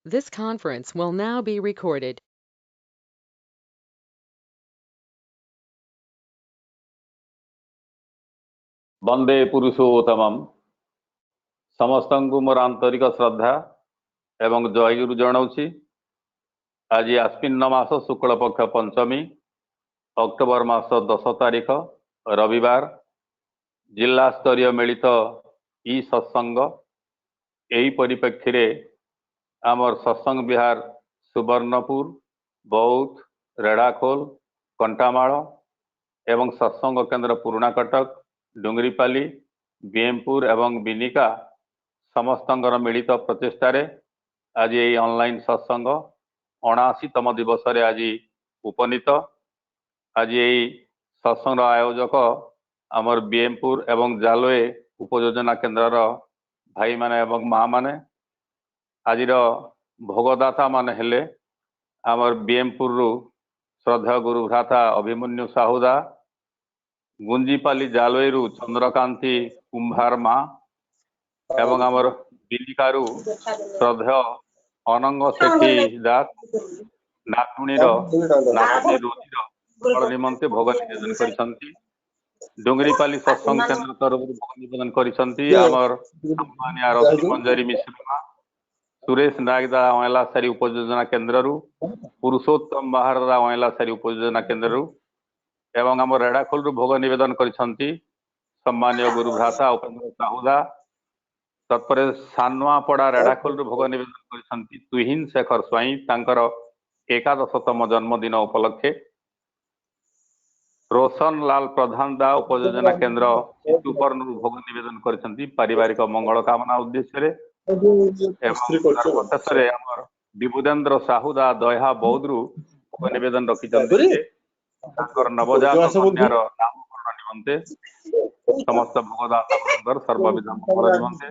This conference will now be recorded. वंदे पुरुषोत्तमम समस्त मोर आंतरिक श्रद्धा एवं जयगुरु जनाऊँगी। आज आश्विन मास शुक्ल पक्ष पंचमी अक्टोबर मास 10 तारिख रविवार जिला स्तरीय मिलित ई सत्संग यही परिप्रेक्षी आमर सत्संग विहार सुवर्णपुर बौद्ध रेढ़ाखोल कंटामाल एवं सत्संग केन्द्र पुराणा कटक डुंगरीपाली बीएमपुर एवं बिनिका समस्तंगर मिलित प्रचेष्टार आज ये ऑनलाइन सत्संग 79तम दिवस आज उपनीत। आज यही सत्संग आयोजक आमर बीएमपुर एवं जालोए उपयोजना केन्द्र भाई माने एवं माँ माने आज भोगदाता माने हेले आमर बीएमपुर श्रद्धा गुरु भ्राता अभिमन्यु साहुदा गुंजीपाली जालोईरु चंद्रकांति कुंभार माँ एवं आमर बिलिकारु श्रद्धा अनंग सेठी दास नातुणी नातुणी रोजीर निमंते भोग निवेदन करिसंती। डुंगरीपाली सत्संग केन्द्र तरफ भोग निवेदन करिसंती आमर सम्मानिया रश्मि मंजरी मिश्र सुरेश नागदा अयलासारी उपयोजना केन्द्र पुरुषोत्तम महारदा अयलासारी उपयोजना केन्द्र एवं आम रेढ़ाखोल भोग निवेदन करिसंती सम्मानीय गुरु भ्राता उपेन्द्र साहुदा तत्पर सानुआपड़ा रेढ़ाखोल भोग निवेदन करिसंती तुहिन शेखर स्वाई तांकर 11तम जन्मदिन उपलक्षे रोशन लाल प्रधान दा उपयोजना केन्द्र चितुपर भोग निवेदन करिसंती पारिवारिक मंगल कामना उद्देश्य विबुदेन्द्र साहुदा दया बौद्धरू भोग निवेदन रखिछंती नवजात कन्यार नामकरण निमंते समस्त भोगदाता सर्वविध मंगल निमंते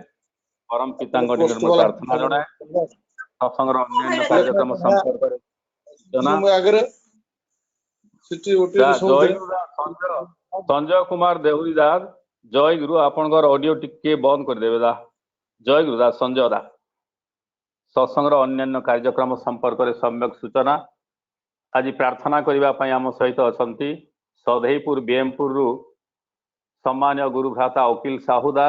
परम पितांग प्रार्थना जनाए सत्संगर अन्य कार्यक्रम संपर्क संजय कुमार देहुरी दास जय गुरु आपनकर ऑडियो टिके बंद कर देबे दा जय गुरु दास संजय दा सत्संगर अन्य कार्यक्रम संपर्क में सम्यक सूचना आज प्रार्थना करने आम सहित अच्छा सधईपुर बीएमपुर सम्मान्य गुरु भ्राता वकील साहुदा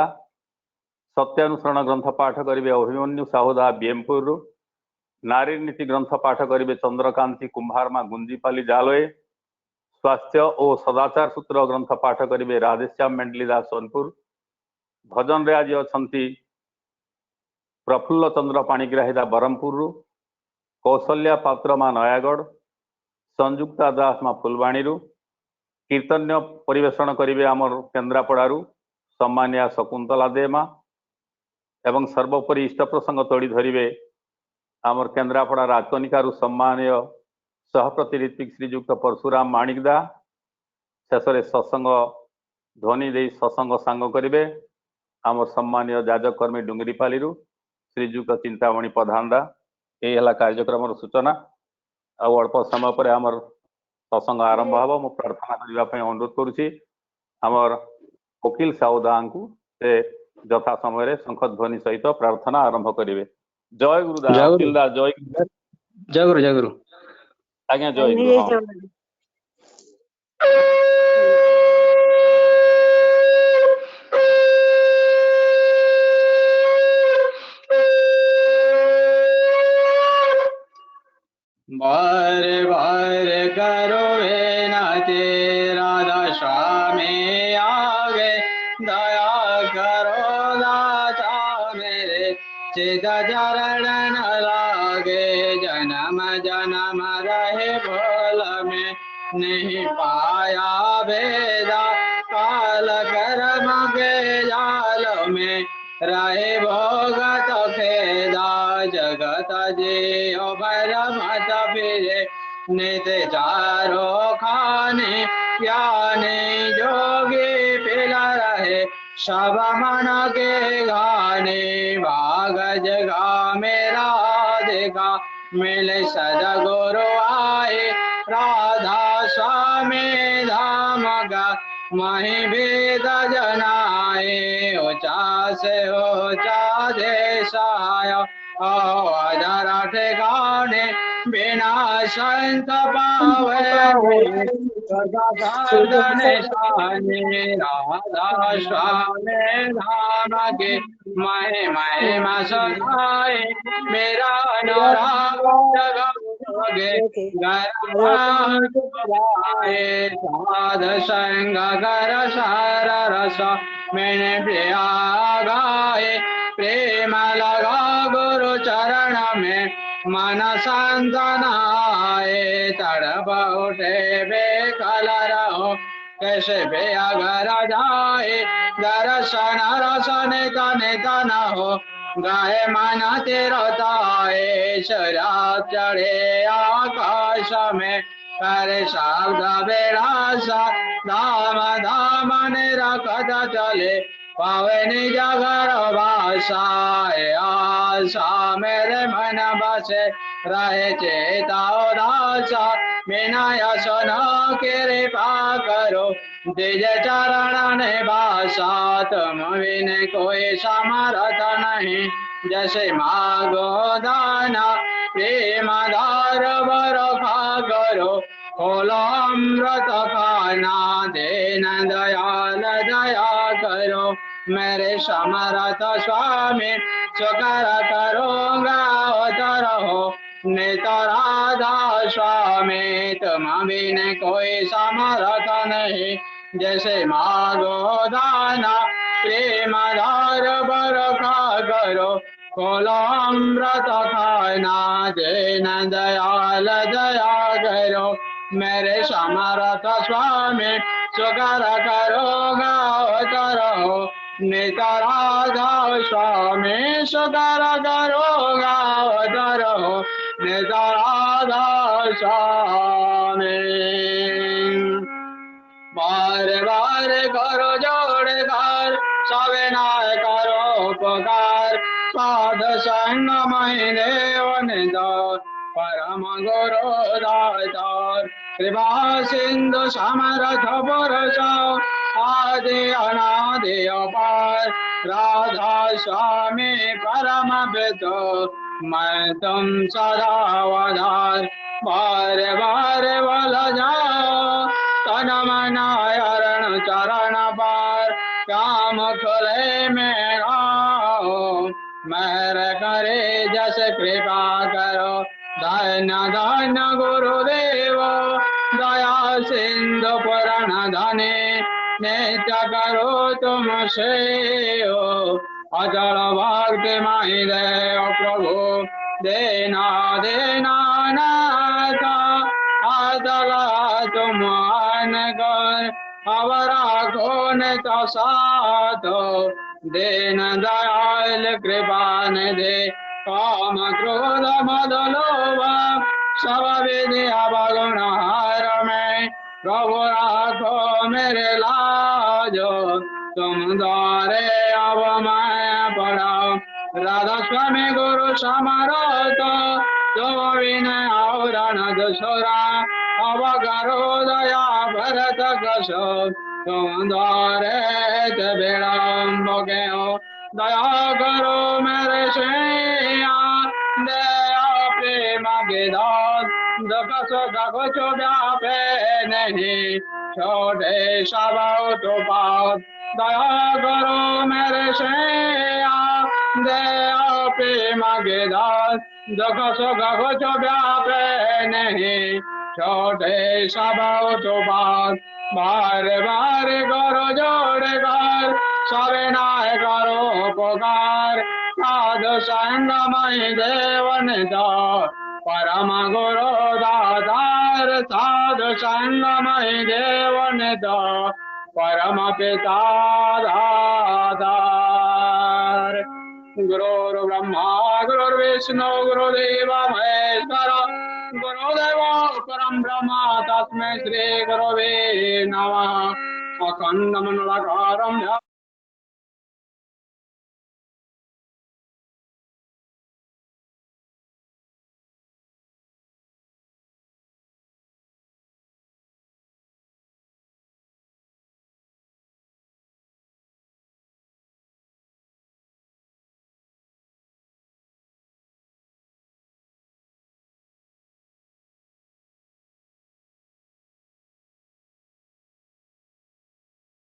सत्यानुसरण ग्रंथ पाठ करेंगे अभिमन्यु साहुदा बीएमपुर नारी नीति ग्रंथ पाठ करेंगे चंद्रकांति कुंभारमा गुंजीपाली जालोए स्वास्थ्य और सदाचार सूत्र ग्रंथ पाठ करेंगे राधेश्याम मेंडली दास सोनपुर भजन रे आज अच्छा प्रफुल्ल चंद्र पाणिग्राहीदा बरमपुर कौशल्या पात्र माँ नयागढ़ संयुक्ता दास माँ फुलवाणी कीर्तन्य परिवेषण करेंगे आमर केन्द्रापड़ारू सम्मानिया शकुंतला दे माँ एवं सर्वोपरि इष्ट प्रसंग तोड़ी धरिवे आमर केन्द्रापड़ा राजकनिकारु सम्मानीय सहप्रति ऋत्विक श्रीजुक्त परशुराम माणिकदा शेष सत्संग ध्वनि दे सत्संग सांग करेंगे आमर सम्मानीय जाजकर्मी डुंगरीपाली श्रीजुक्त चिंतामणि प्रधानदा यही है कार्यक्रम सूचना अल्प समय पर आमर सत्संग आरंभ हम मु प्रार्थना करने अनुरोध करुच्ची आमर वकील साहुदा को से यथा समय शंखध्वनि सहित प्रार्थना आरंभ करेंगे। जय गुरुदास वकील दास जय गुरु जय गुरु आज्ञा जय गुरु। बार बार करो विनती राधा स्वामी आगे दया करो दाता मेरे चित चरण न लागे जन्म जन्म रहे भोल में नहीं पाया भेदा काल कर्म के जाल में रहे भोगत खेदा जगत जियो भरमत फिरे नित चारो खाने ज्ञानी जोगी पिला रहे सब मन के गाने भाग जगा मेरा देखा मिले सदगुरु आए राधा स्वामी धाम का मही वेद जनाए ऊंचा से ऊंचा देश आया अवधर ठिकाने बिना संत पावे सदन शाने राधा स्वामी धाम के महे महिमा सुनाए मेरा नरागे गराए साध संग कर सार रस मैंने प्रिया गाए प्रेम लगा गुरु चरण में मन संतनाए तड़प उठे बेकल रहो कैसे बेअगर जाए दर्शन रसन तन तन हो गाय मन तिरताए शराब चढ़े आकाश में कर शब्द विलासा धाम धाम निरखत चले पावन जगर भाषाए आशा मेरे मन बसे रहे चेता उदासा विनय सुनो कृपा करो दिज चरण निवासा तुम बिन कोई समर्थ नहीं जैसे मागो दाना प्रेम धार बरखा करो खोलो अमृत खाना दीन दयाल दया करो मेरे समर्थ स्वामी सुकर करूँगा उतर हो नित राधा स्वामी तुम बिन कोई समर्थ नहीं जैसे मागो दाना प्रेम धार बरखा करो खोलो अमृत खाना दीन दयाल दया करो मेरे समर्थ स्वामी सुकर करूँगा उतर हो नित राधा स्वामी सुकर करूँगा उतर हो नित राधा स्वामी बार बार करो जोड़ कर सवे नाय करो उपकार साध संग मही देव निदार परम गुरु दातार कृपा सिंधु समर्थ पुरुष आदि अनादि अपार राधा स्वामी परम पितो मैं तुम सदा वधार बार बार बल जाओ तन मन हरण चरण पार काम खुले मेरा मेरे करे जस कृपा करो धन्य धन्य गुरुदेव दया सिंधु पुराण धने नित्य करो तुम सेव अचल भक्ति मही देव प्रभु देना देना नाथा अचल तुम कर अवरा कौन तो साथ दीन दयाल कृपा दे काम क्रोध मद लोभ सब विधि अवगुण हार में प्रभु राखो मेरे लाजो तुम द्वारे अब मैं पढ़ाओ राधा स्वामी गुरु समरथ तुम विनय और अनदुसुरा अब करो दया भरत कसो तुम द्वारे विलम्ब के हो दया करो मेरे सैया दया प्रेम के दास दुख सुख कुछ व्यापे नहीं छोटे सब तो पास दया करो मेरे सैया दया प्रेम के दास दुख सुख कुछ व्यापे नहीं छोटे सब तो पास बार बार करो जोड़ कर सवे नाय करो पुकार साधु संग मही देवन दो परम गुरु दातार साधु संग मही देवन दो परम पिता दातार गुरुर्ब्रह्मा गुरुर्विष्णु गुरुदेव महेश्वर गुरुदेव परम ब्रह्म तस्मै श्री गुरवे नमः अखण्डमण्डलाकारं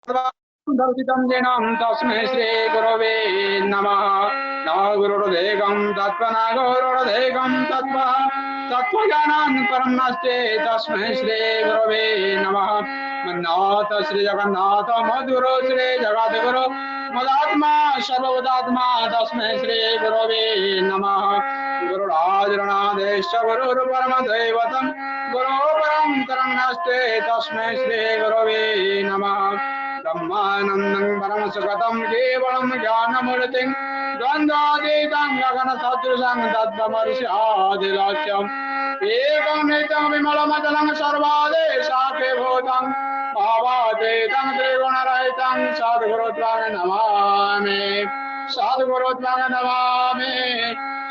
दर्शितं जैनं तस्मै श्री गुरवे नमः। न गुरुर्देकं तत्त्वं न गुरुर्देकं तत्त्वं तत्त्वज्ञानं परं नास्ति तस्मै श्री गुरवे नमः। मन्नाथ श्री जगन्नाथ मधुर श्री जगद्गुरु मदात्मा सर्वभूतात्मा तस्मै श्री गुरवे नमः। गुरुराजरणादेश गुरुर्परमदैवतं गुरो परं तरं नास्ति तस्मै श्री गुरवे नमः। ब्रह्मानन्दं परमसुखदं केवलं ज्ञानमूर्तिं द्वन्द्वातीतं गगनसदृशं तद्ब्रह्मर्षिआदिलक्ष्यम् एकं नित्यं विमलमचलं सर्वादेशाख्यभूतं भावातीतं त्रिगुणरहितं सद्गुरुत्वं नमामि सद्गुरुत्वं नमामि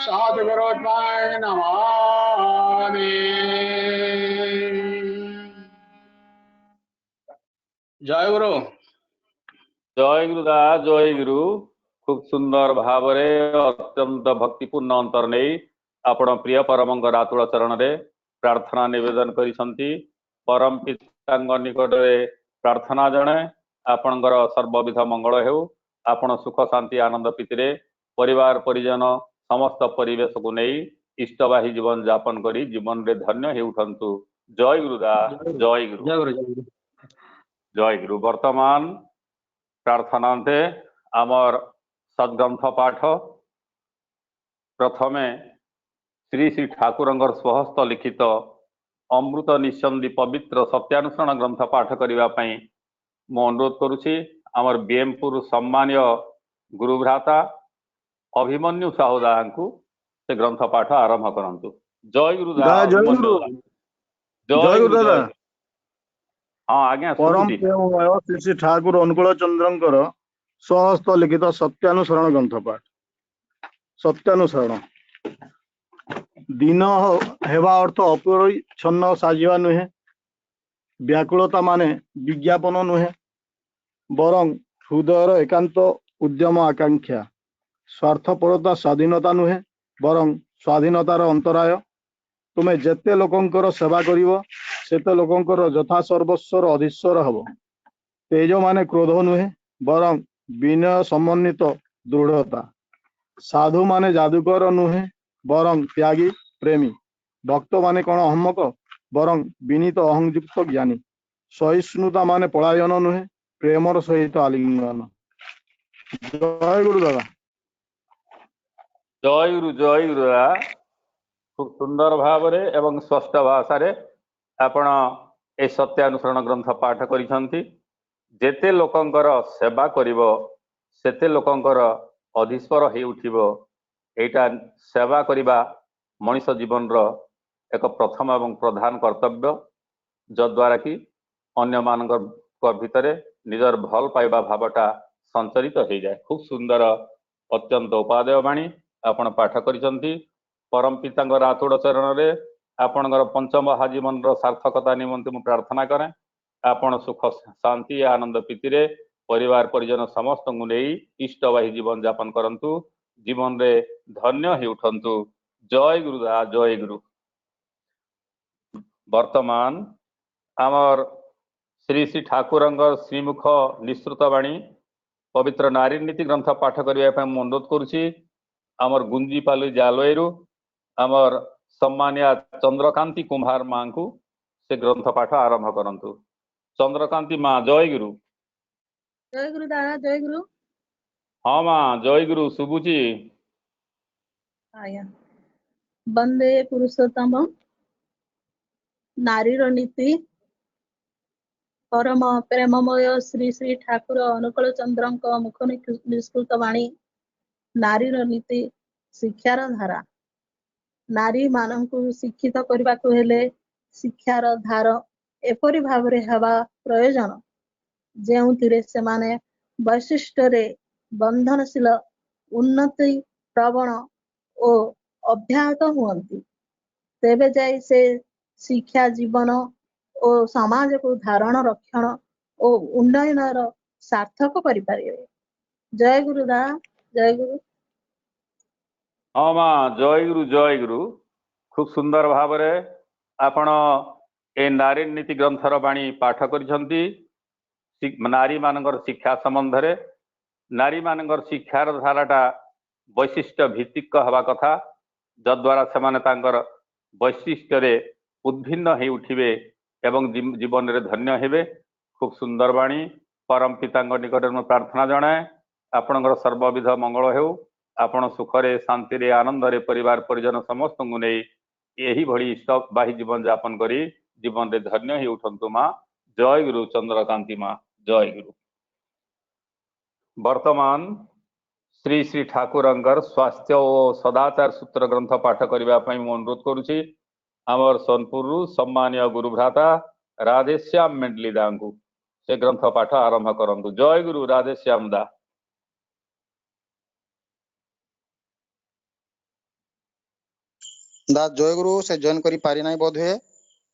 सद्गुरुत्वं नमामि। जय गुरु। जय गुरुदास जय गुरु। खूब सुंदर भावरे अत्यंत भक्तिपूर्ण अंतर नहीं आपण प्रिय परमंकर आतुल चरण रे प्रार्थना निवेदन करिसंती। परम पिता निकट रे प्रार्थना जणे आपणकर सर्वविध मंगल हेउ। आपण सुख शांति आनंद प्रीति परिवार परिजन समस्त परिवेश को नहीं इष्टवाही जीवन यापन करी जीवन रे धन्य हेउठंतु। जय गुरुदास जय गुरु जय गुरु। जय गुरु। जय गुरु। वर्तमान प्रार्थनांते आमर सद्ग्रंथ पाठ प्रथमे श्री श्री ठाकुरंगर स्वहस्त लिखित अमृत निस्संदि पवित्र सत्यानुसरण ग्रंथ पाठ करने मु अनुरोध करुछि। आमर बीएमपुर सम्मान्य गुरुभ्राता अभिमन्यु साहुदा को से ग्रंथ पाठ आरंभ करंतु। जय गुरुदास। जय गुरु। जय गुरु दादा। हाँ आज्ञा परम प्रेममय श्री श्री ठाकुर अनुकूल चंद्रंकर स्वहस्त लिखित सत्यानुसरण ग्रंथ पाठ। सत्यानुसरण दिन हेबा अर्थ अपरिच्छन्न साजिवा नुहे, व्याकुलता माने विज्ञापन नुहे, बरं हृदयर एकांत उद्यम आकांक्षा। स्वार्थपरता स्वाधीनता नुहे, बरं स्वाधीनतार अंतराय। तुमे जेते लोकंकर सेवा करिवो सेते लोकंकर यथा सर्वस्वर अधीश्वर हब। तेज माने क्रोध नुहे, बरं विनय समन्वित दृढ़ता। साधु माने जादूकर नुहे, बरं त्यागी प्रेमी। भक्त माने कौन अहमक, बरं विनीत अहंयुक्त ज्ञानी। सहिष्णुता माने पलायन नुहे, प्रेमर सहित आलिंगन। जय गुरु दादा। जय गुरु जय गुरु। खूब सुंदर भाव रे एवं स्पष्ट भाषा रे आपण ए सत्यानुसरण ग्रंथ पाठ करिसंती। जेते लोकंकर सेवा करिवो सेते लोकंकर अधीश्वर हे उठिबो। एटा सेवा करिबा मनुष्य जीवन रो एक प्रथम एवं प्रधान कर्तव्य, जद्वारा कि अन्य मानकर भितरे निजर भल पाइबा भावटा संचरित हो जाए। खूब सुंदर अत्यंत उपादेय बाणी आपण पाठ करिसंती। परम पितांगर आतुड़ चरण रे आपणकर पंचमहा जीवन सार्थकता निमंते मु प्रार्थना करें। आपण सुख शांति आनंद प्रीति परिवार परिजन समस्त को नहीं इष्टवाही जीवन यापन करंतु, जीवन रे धन्य ही उठंतु। जय गुरुदास जय गुरु। वर्तमान आमर श्री श्री ठाकुरंगर श्रीमुख निश्रुत वाणी पवित्र नारी नीति ग्रंथ पाठ करने अनुरोध करुछि। आमर गुंजीपाली जालयरू आमर सम्मानिया चंद्रकांति कुम्हार मां को से ग्रंथ पाठ आरंभ करंतु। चंद्रकांति मां जय गुरु। जय गुरु दादा। जय गुरु। हाँ मां जय गुरु शुभुची। आया वंदे पुरुषोत्तम नारीर नीति परम प्रेममय श्री श्री ठाकुर अनुकूल चंद्रंक मुख निष्कृत वाणी नारीर नीति शिक्षार धारा। नारी मानकु शिक्षित करने को हेले शिक्षार धार एपरि भावरे हेबा प्रयोजन जेउथिरे सेमाने वैशिष्ट्य बंधनशील उन्नति प्रवण ओ अभ्याहत हुअन्ति। तेबे जाई से शिक्षा जीवन और समाज को धारण रक्षण और उन्नयन सार्थक करिपारे। जय गुरुदा। जय गुरु। हाँ मां जय गुरु जय गुरु। खूब सुंदर भाव आपण ए नारी नीति ग्रंथर बाणी पाठ करिसंती। नारी मानकर शिक्षा संबंध रे नारी मानकर शिक्षार धाराटा वैशिष्ट्य भित्तिक हवा कथा जद्वारा से तांकर वैशिष्ट्य रे उद्भिन्न हो उठिबे एवं जीवन रे धन्य हेबे। खूब सुंदर बाणी परम पिता निकट में प्रार्थना जनाए आपणकर सर्वविध मंगल हेउ आपण सुखरे शांति रे आनंद रे परिवार परिजन समस्त को नहीं यही भली इष्टवाही जीवन यापन करी जीवन रे धन्य ही उठंतु माँ। जय गुरु चंद्रकांति माँ जय गुरु। वर्तमान श्री श्री ठाकुरंकर स्वास्थ्य और सदाचार सूत्र ग्रंथ पाठ करने मु अनुरोध करुछि आमर सोनपुर सम्मानीय गुरु भ्राता राधेश्याम मेंडलीदा को से ग्रंथ पाठ आरंभ करंतु। जय गुरु राधेश्याम दा। दा जय गुरु से जॉइन करी पारि नाही बोध हुए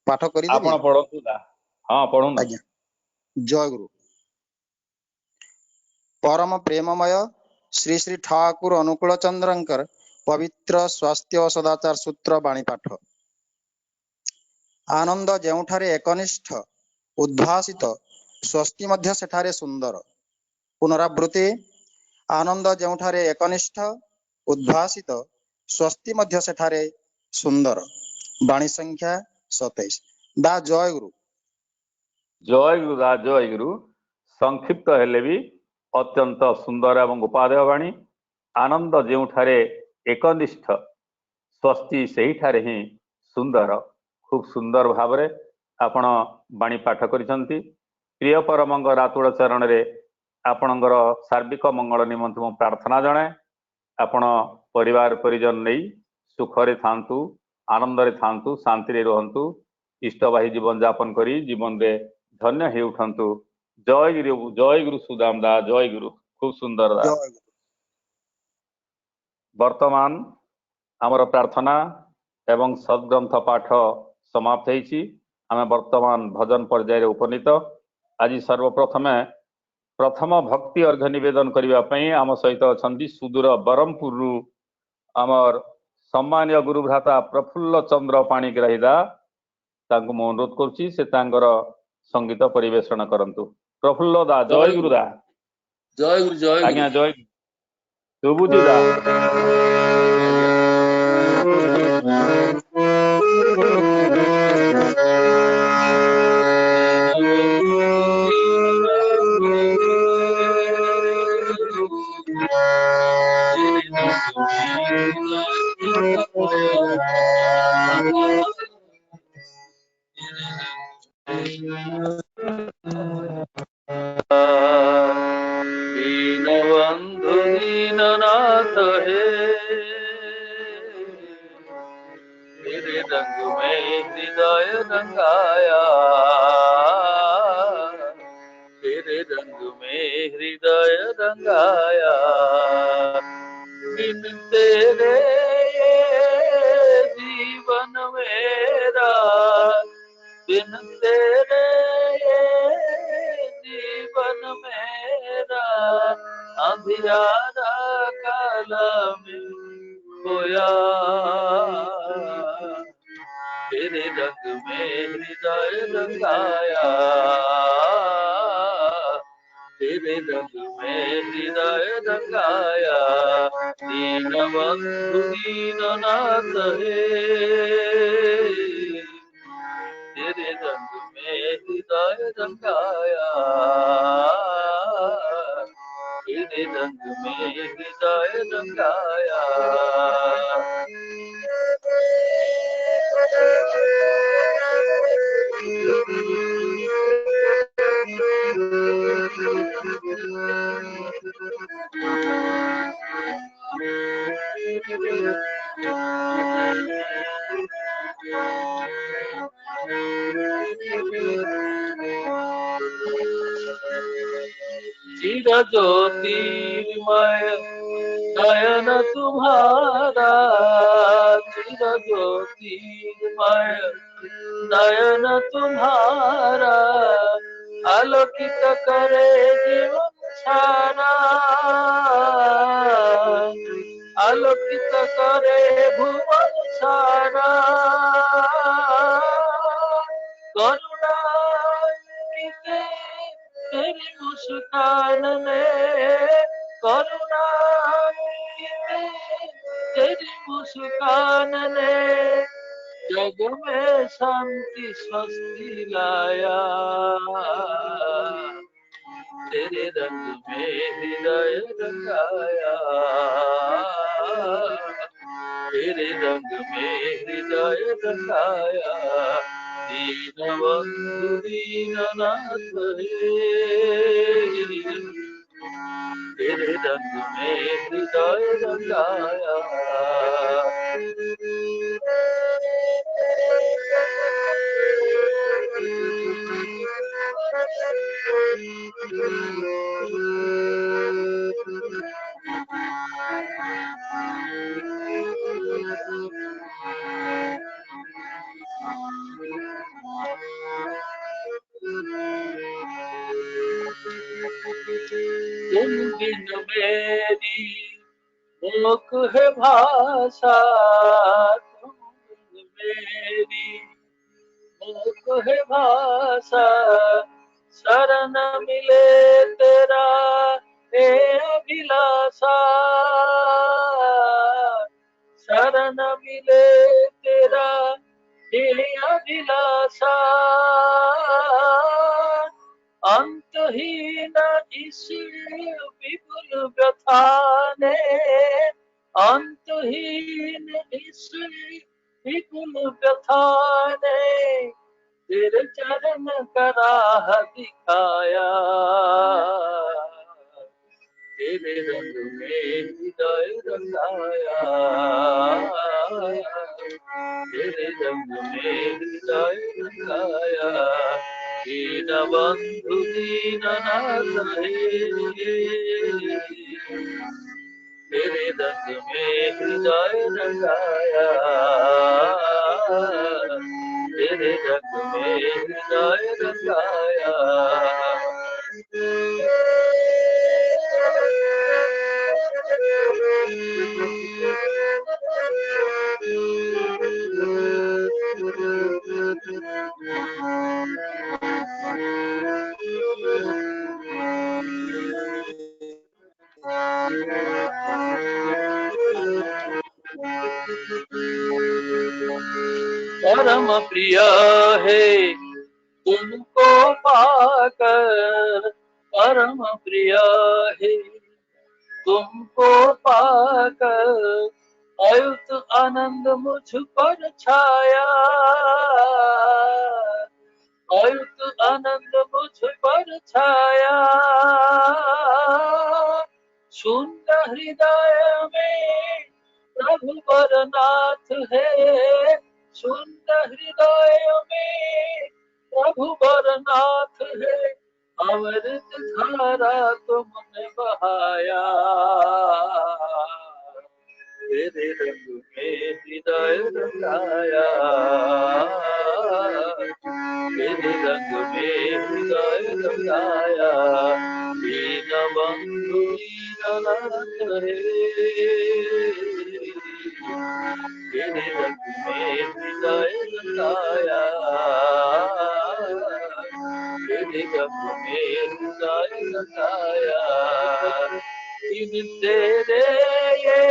पाठ करी देबी आपण पढंतु दा। हां पढुन। आज्ञा। जय गुरु। परम प्रेममय श्री श्री ठाकुर अनुकूल चंद्रंकर पवित्र स्वास्थ्य और सदाचार सूत्र बाणी पाठ। आनंद जेउठारे एकनिष्ठ उद्भासित स्वस्ति मध्य सेठारे सुंदर। पुनरावृत्ति आनंद जेउठारे एकनिष्ठ उद्भासित स्वस्ति मध्य सेठारे सुंदर। बाणी संख्या 27। दा जय गुरु। जय गुरु दा जय गुरु। संक्षिप्त हेले भी अत्यंत सुंदर एवं उपादेय बाणी। आनंद जेउठारे एकनिष्ठ स्वस्ति सही ठारे ही सुंदर। खूब सुंदर भाव रे आपण बाणी पाठ करिसंती। प्रिय परमंग रातुड़ चरण रे आपणकर सार्विक मंगल निमंत मु प्रार्थना जनाए आपण परिवार परिजन नहीं सुखरे थांतु आनंद रे थांतु शांति रे रहंतु इष्टवाही जीवन यापन करी जीवन रे धन्य हे उठंतु। जय गुरु सुदाम दा जय गुरु। खूब सुंदर दा। वर्तमान आमर प्रार्थना एवं सद्ग्रंथ पाठ समाप्त होईछि। आमे वर्तमान भजन पर्याय उपनीत। आज सर्वप्रथमे प्रथम भक्ति अर्घ्य निवेदन करबा पई आम सहित अछंदी सुदूर बरमपुर आमर सम्मानीय गुरु भ्राता प्रफुल्ल चंद्र पाणिग्राहीदा तांको मु अनुरोध करुछि से तांकर संगीत परिवेषण करंतु। प्रफुल्ल दा जय गुरु दा। जय गुरु जय आज्ञा जय सुबुद्धि दा। दीनबंधु दीननाथ है तेरे रंग में हृदय रंगाया तेरे रंग में हृदय रंगाया बिन तेरे ये जीवन मेरा बिन तेरे ये जीवन मेरा अंधियारा काला में खोया तेरे रंग में हृदय रंगाया तेरे रंग में हृदय रंगाया दीनबंधु दीननाथ है तेरे रंग में हृदय रंगाया तेरे रंग में हृदय रंगाया चिर ज्योतिर्मय नयन तुम्हारा चिर ज्योतिर्मय नयन तुम्हारा आलोकित करे जीवन सारा आलोकित करे भुवन सारा करुणा की तेरी मुस्कान ने जग में शांति स्वस्ति लाया। तेरे रंग में हृदय रंगाया, तेरे रंग में हृदय रंगाया। दीनबंधु दीननाथ हे, तेरे रंग में हृदय रंगाया। तुम बिन मेरी मूक है भाषा, तुम बिन मेरी मूक है भाषा। शरण मिले तेरा हे अभिलाषा, शरण मिले तेरा हे अभिलाषा। अंतहीन इस विपुल व्यथा ने, अंतहीन इस विपुल व्यथा ने तेरे चरण का राह दिखाया। तेरे रंग में हृदय रंगाया, तेरे रंग में हृदय रंगाया। दीनबंधु दीननाथ हे, तेरे रंग में हृदय रंगाया, तेरे रंग में हृदय रंगाया। परम प्रिय है तुमको पाकर, परम प्रिय है तुमको पाकर। अयुत आनंद मुझ पर छाया, अयुत आनंद मुझ पर छाया। शून्य हृदय में प्रभु बरनाथ है, शून्य हृदय में प्रभु बरनाथ है। अमृत धारा तुमने बहाया, तेरे रंग में हृदय रंगाया, तेरे रंग में हृदय रंगाया। दीनबंधु दीननाथ हे, तेरे रंग में हृदय रंगाया, तेरे रंग में हृदय रंगाया। बिन तेरे ये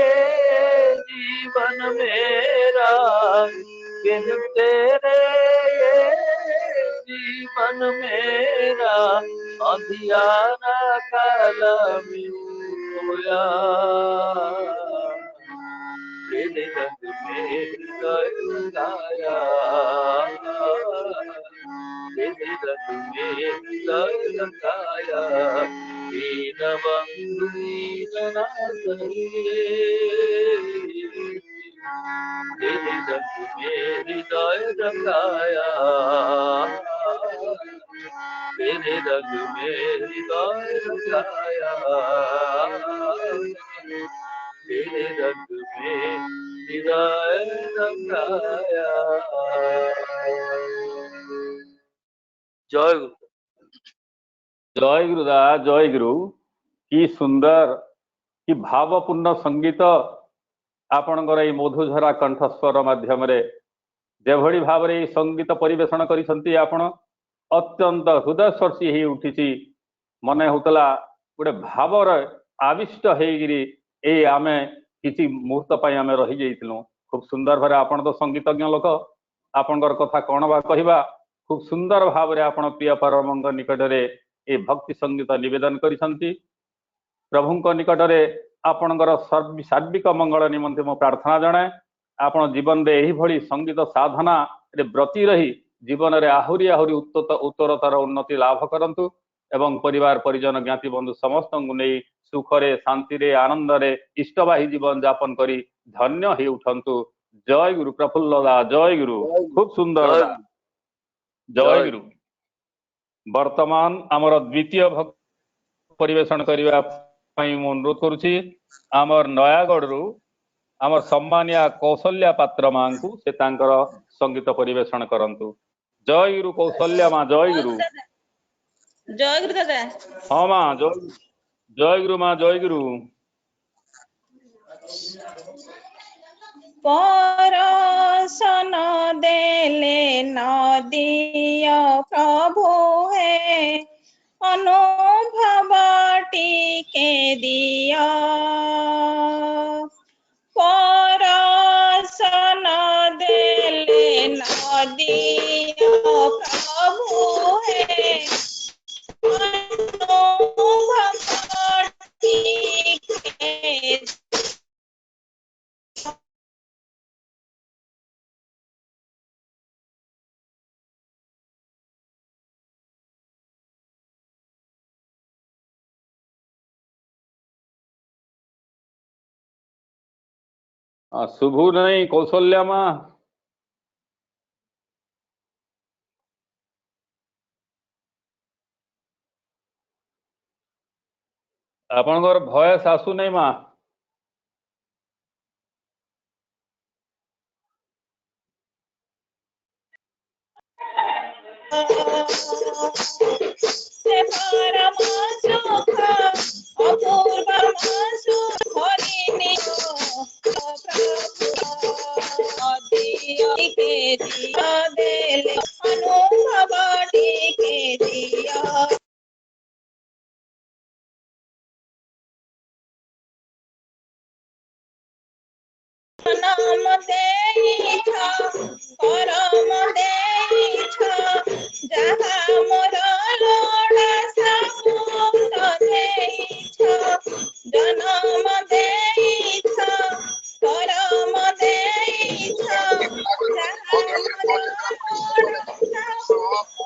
जीवन मेरा, बिन तेरे ये जीवन मेरा। अंधियारा काल में सोया, तेरे रंग में हृदय रंगाया, तेरे रंग में हृदय रंगाया। दीनबंधु दीननाथ हे, तेरे रंग में हृदय रंगाया, तेरे रंग में हृदय रंगाया, तेरे रंग में हृदय रंगाया। जय गुरु। जय गुरुदास जय गुरु। कि सुंदर कि भावपूर्ण संगीत आपणकर ये मधुझरा कंठस्वर माध्यम जेभली भाव संगीत परिवेषण करिसंती आपण अत्यंत हृदयस्पर्शी हो उठी मन होतला गोटे भावर आविष्ट होगी ये आमे किसी मुहूर्त पाई आमे रही जाइतिलु खूब सुंदर भारे आपण तो संगीतज्ञ लोक आपणकर कथा कौन बा कहवा खूब सुंदर भाव रे आपण प्रिय परमंग निकट रे ए भक्ति संगीत निवेदन करिसंती प्रभुंक निकट रे आपणकर सार्विक मंगल निमंते मो प्रार्थना जणाए आपण जीवन रे एही भली संगीत साधना रे ब्रती रही जीवन रे आहुरी आहुरी उत्तरतर उन्नति लाभ करंतु एवं परिवार परिजन ज्ञाति बंधु समस्त नहीं सुखरे शांति रे आनंद रे इष्टवाही जीवन यापन करी धन्य ही उठंतु। जय गुरु प्रफुल्ल दा जय गुरु खूब सुंदर जय दा जय गुरु। वर्तमान आमर द्वितीय भक्त परिवेशन करने अनुरोध करुछि आमर नयागढ़ रु आमर सम्मानिया कौशल्या पात्र मां को से तांकर संगीत परिवेशन करंतु। जय गुरु कौशल्या मां जय गुरु। जय गुरु दादा। हाँ मां जय गुरु मां जय गुरु। परसन देले नदिय प्रभु है अनुभव टीके दिया परसन देले नदिय प्रभु है अनुभव टीके शुभु नहीं कौशल्या मां आपनकर भयस आसु नहीं मां से परम सुख अपूर्व सुख हरिणी के दिया देले अनुभव के दिया नाम देइछा परम देइछा जहाँ मोर लोड़ा सामुत देइछा जन्म देइछा परम देइछा जहाँ मोर लोड़ा सामुत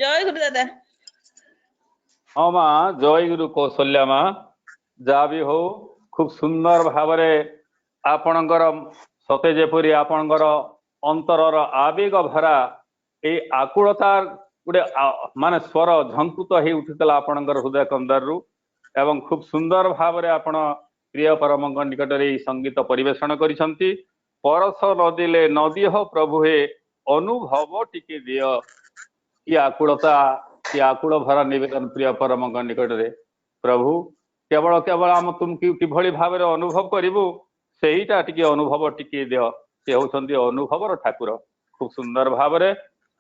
ଜୟ ଗୁରୁ ଦାଦା। ହଁ ମା ଜୟ ଗୁରୁ କୌଶଲ୍ୟା ମା ଯାହା ବି ହଉ ଖୁବ ସୁନ୍ଦର ଭାବରେ ଆପଣଙ୍କର ସତେ ଯେପରି ଆପଣଙ୍କର ଅନ୍ତରର ଆବେଗ ଭରା ଏଇ ଆକୁଳତା ଗୋଟେ ମାନେ ସ୍ୱର ଝଙ୍କୁତ ହେଇ ଉଠିଥିଲା ଆପଣଙ୍କର ହୃଦୟ କନ୍ଦରରୁ ଏବଂ ଖୁବ ସୁନ୍ଦର ଭାବରେ ଆପଣ ପ୍ରିୟ ପରମଙ୍କ ନିକଟରେ ଏଇ ସଙ୍ଗୀତ ପରିବେଷଣ କରିଛନ୍ତି। ପରଶ ନଦିଲେ ନଦୀ ହୋ ପ୍ରଭୁ ହେ ଅନୁଭବ ଟିକେ ଦିଅ। କି ଆକୁଳତା କି ଆକୁଳ ଭରା ନିବେଦନ ପ୍ରିୟ ପରମଙ୍କ ନିକଟରେ ପ୍ରଭୁ କେବଳ କେବଳ ଆମ ତୁମକୁ କିଭଳି ଭାବରେ ଅନୁଭବ କରିବୁ ସେଇଟା ଟିକେ ଅନୁଭବ ଟିକେ ଦିଅ। ସେ ହେଉଛନ୍ତି ଅନୁଭବର ଠାକୁର। ଖୁବ ସୁନ୍ଦର ଭାବରେ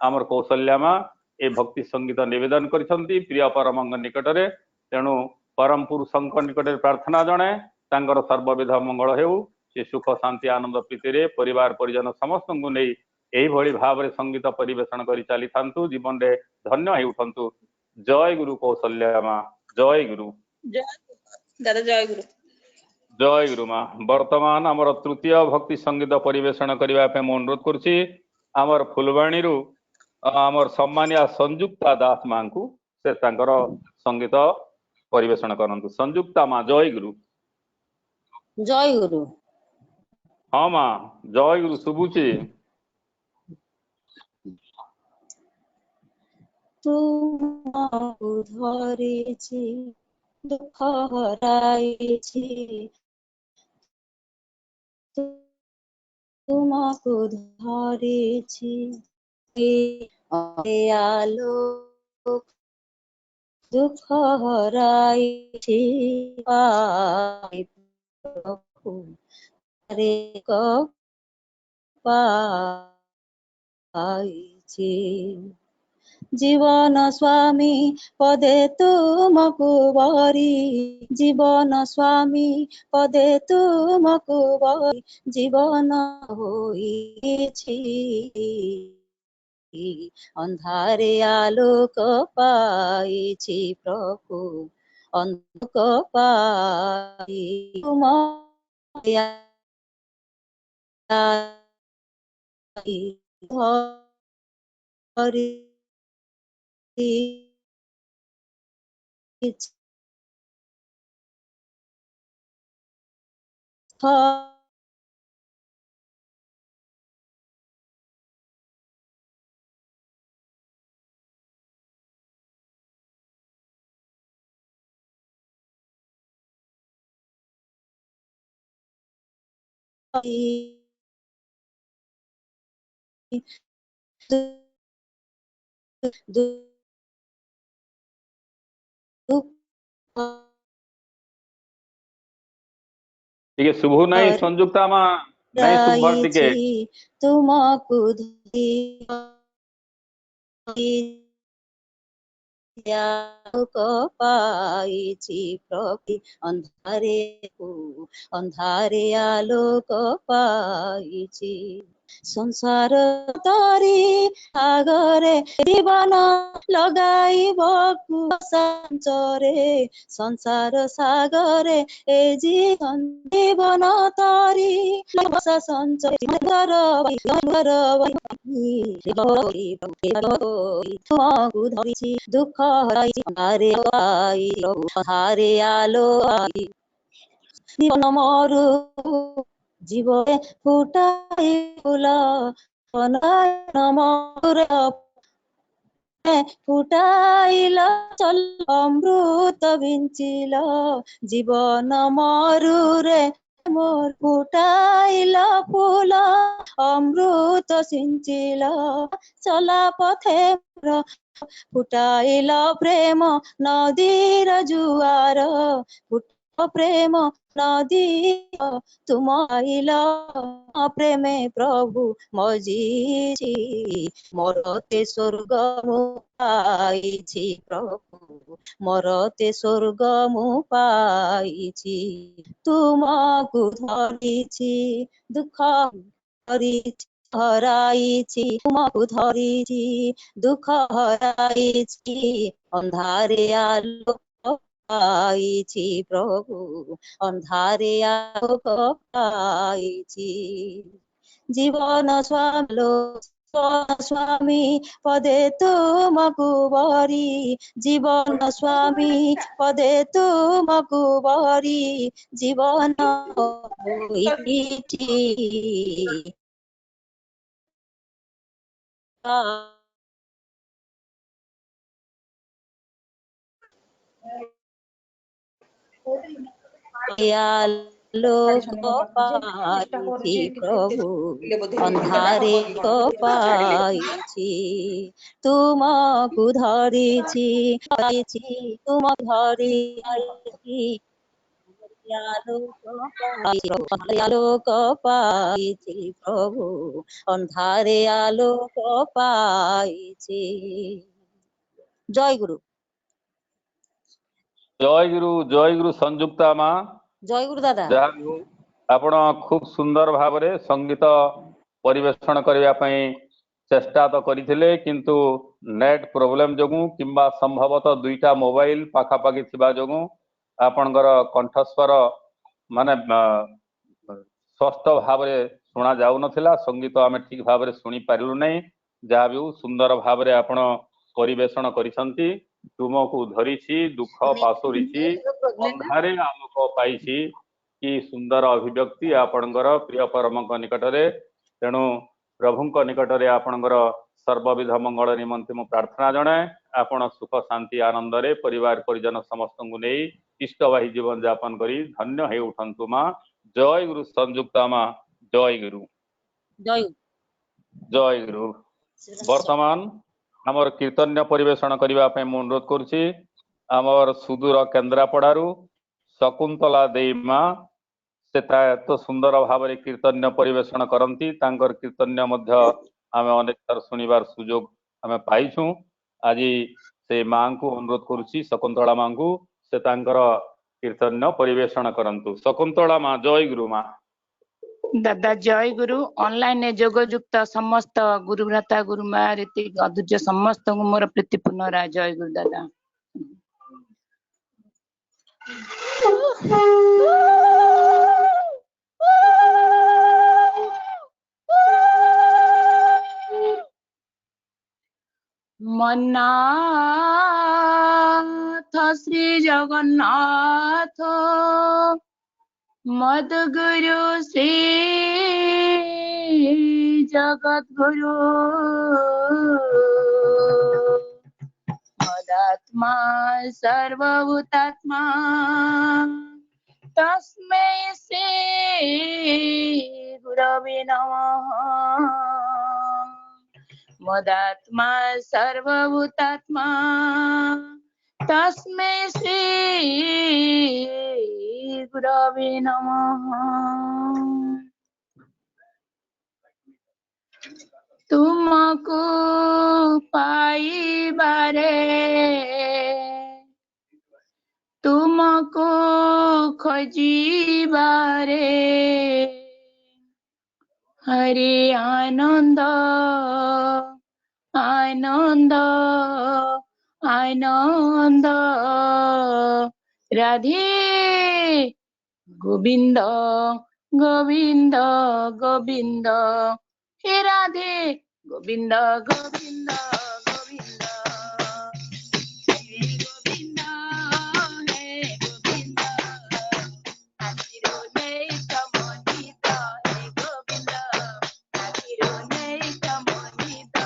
ଆମର କୌଶଲ୍ୟା ମା ଏ ଭକ୍ତି ସଙ୍ଗୀତ ନିବେଦନ କରିଛନ୍ତି ପ୍ରିୟ ପରମଙ୍କ ନିକଟରେ। ତେଣୁ ପରମ ପୁରୁଷଙ୍କ ନିକଟରେ ପ୍ରାର୍ଥନା ଜଣେ ତାଙ୍କର ସର୍ବବିଧ ମଙ୍ଗଳ ହେଉ। ସେ ସୁଖ ଶାନ୍ତି ଆନନ୍ଦ ପ୍ରୀତିରେ ପରିବାର ପରିଜନ ସମସ୍ତଙ୍କୁ ନେଇ ଏଇଭଳି ଭାବରେ ସଙ୍ଗୀତ ପରିବେଷଣ କରି ଚାଲିଥାନ୍ତୁ ଜୀବନରେ ଧନ୍ୟ ହେଉଥାନ୍ତୁ। ଜୟ ଗୁରୁ କୌଶଲ୍ୟା ମା ଜୟ ଗୁରୁ। ଦାଦା ଜୟ ଗୁରୁ। ଜୟ ଗୁରୁ ମା। ବର୍ତ୍ତମାନ ଆମର ତୃତୀୟ ଭକ୍ତି ସଙ୍ଗୀତ ପରିବେଷଣ କରିବା ପାଇଁ ମୁଁ ଅନୁରୋଧ କରୁଛି ଆମର ଫୁଲବାଣୀରୁ ଆମର ସମ୍ମାନିଆ ସଂଯୁକ୍ତା ଦାସ ମାଙ୍କୁ ସେ ତାଙ୍କର ସଙ୍ଗୀତ ପରିବେଷଣ କରନ୍ତୁ। ସଂଯୁକ୍ତା ମା ଜୟ ଗୁରୁ। ଜୟ ଗୁରୁ। ହଁ ମା ଜୟ ଗୁରୁ ଶୁଭୁଛି। ତୁମକୁ ଧରିଛି ଦୁଃଖ ହରାଇଛି ତୁମକୁ ଧରିଛି ଆଲୋ ଦୁଃଖ ହରାଇଛି ପାଇଛି জীবন স্বামী পদে তুমকু বরি জীবন স্বামী পদে তুমকু বরি জীবন হইছি ଅନ୍ଧାରେ ଆଲୋକ ପାଇଛି ପ୍ରଭୁ ଅନ୍ଧକ ପାଇ ତୁମ ଧରି ଟିକେ ଶୁଭୁ ନାହିଁ ସଂଯୁକ୍ତା ମା ନାଇଁ ଶୁଭର ଟିକେ ତୁମକୁ ପାଇଛି ପ୍ରଭୁ ଅନ୍ଧାରେ ଆଲୋକ ପାଇଛି ସଂସାର ତରି ଆଗରେ ଜୀବନ ଲଗାଇବାକୁ ସଞ୍ଚରେ ସଂସାର ସାଗରେ ଏ ଜୀବନ ତରି ସଞ୍ଚର ଧରିଛି ଦୁଃଖ ହରାଇ ଆଲୋ ଜୀବନ ମରୁ জীবনে ফুটাই ফুল ফুটাইল চল অমৃত বিঞ্চিল জীবন মরুরে মোর ফুটাইল ফুল অমৃত সিঞ্চিল চলা পথে ফুটাইল প্রেম নদীর জুয়ার প্রেম নদী তুম আইল প্রেমে প্রভু মজিছি মরতে স্বর্গ মু পাইছি প্রভু মরতে স্বর্গ মু পাইছি তুমকু ধরিছি দুঃখ ধরিছি হরাইছি তুমকু ধরিছি দুঃখ হরাইছি ଅନ୍ଧାରେ ଆଲୋକ পাইছি প্রভু ଅନ୍ଧାরে আলোক পাইছি জীবন স্বামী स्वामी पदे तुमको बरी जीवन स्वामी पदे तुमको बरी जीवन होइठी आलोक पाइछि प्रभु अन्धारे को पाइछि तुमको धरिछि तुम धरि आलोक पाइछि प्रभु अन्धारे आलोक पाइछि। जय गुरु जय गुरु संयुक्ता माँ जय गुरु दादा जहाँ भी आपण खूब सुंदर भाव रे संगीत परिवेषण करने चेष्टा तो करथिले किंतु नेट प्रोब्लेम जोगु किंबा संभवतः दुईटा मोबाइल पाखापाखि थिबा जोगु आपणकर कंठस्वर माने स्वस्थ भाव रे सुना जाऊ नथिला संगीत आमे ठीक भाव रे सुनी पारिलु नै जहाँ भी सुंदर भाव रे आपण परिवेषण करिसंती तुमको धरिछि दुख पासुरिछि अंधारे आलोक पाइछि कि सुंदर अभिव्यक्ति आपणकर प्रिय परमक निकटरे तेणु प्रभुंक निकटरे आपणकर सर्वविध मंगल निमंते मु प्रार्थना जणाए आपण सुख शांति आनंद रे परिवार परिजन समस्त को नहीं इष्टवाही जीवन यापन करी धन्य हे उठंतु माँ। जय गुरु संयुक्ता माँ जय गुरु जय गुरु। वर्तमान आमर कीर्तन्य परिवेषण करबा पे मु अनुरोध करुछि आमर सुदूर केन्द्रापड़ारू शकुंतला देई माँ से तो सुंदर भाव में कीर्तन्य परिवेषण करती कीर्तन्य मध्य आमे अनेक थर सुनिबार सुजोग आमे पाइछु। आज से माँ को अनुरोध करुछि शकुंतला माँ को से तांकर कीर्तन्य परिवेषण करंतु। शकुंतला माँ जय गुरु माँ। दादा जय गुरु ऑनलाइन जोगयुक्त समस्त गुरु भ्राता गुरु माँ रीति अधुर्य समस्त मोर प्रीतिपूर्ण रा जय गुरु दादा। मन्नाथ श्री जगन्नाथ मदगुरु श्री जगद्गुरु मदात्मा सर्वभूतात्मा तस्मै श्री गुरवे नमः। मदात्मा सर्वभूतात्मा तस्मै श्री गुरवे नमः। तुमको पाइबारे तुमको खोजिबारे हरे आनंद आनंद आनंद राधे गोविंद गोविंद गोविंद हे राधे गोविंद गोविंद गोविंद हे गोविंद हे गोविंद आखिरो नहीं कमोनित हे गोविंद आखिरो नहीं कमोनित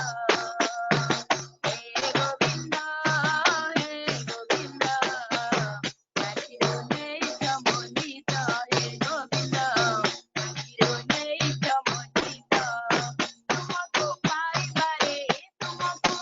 हे गोविंद आखिरो नहीं कमोनित हे गोविंद आखिरो नहीं कमोनित। तुमको पाइबारे तुमको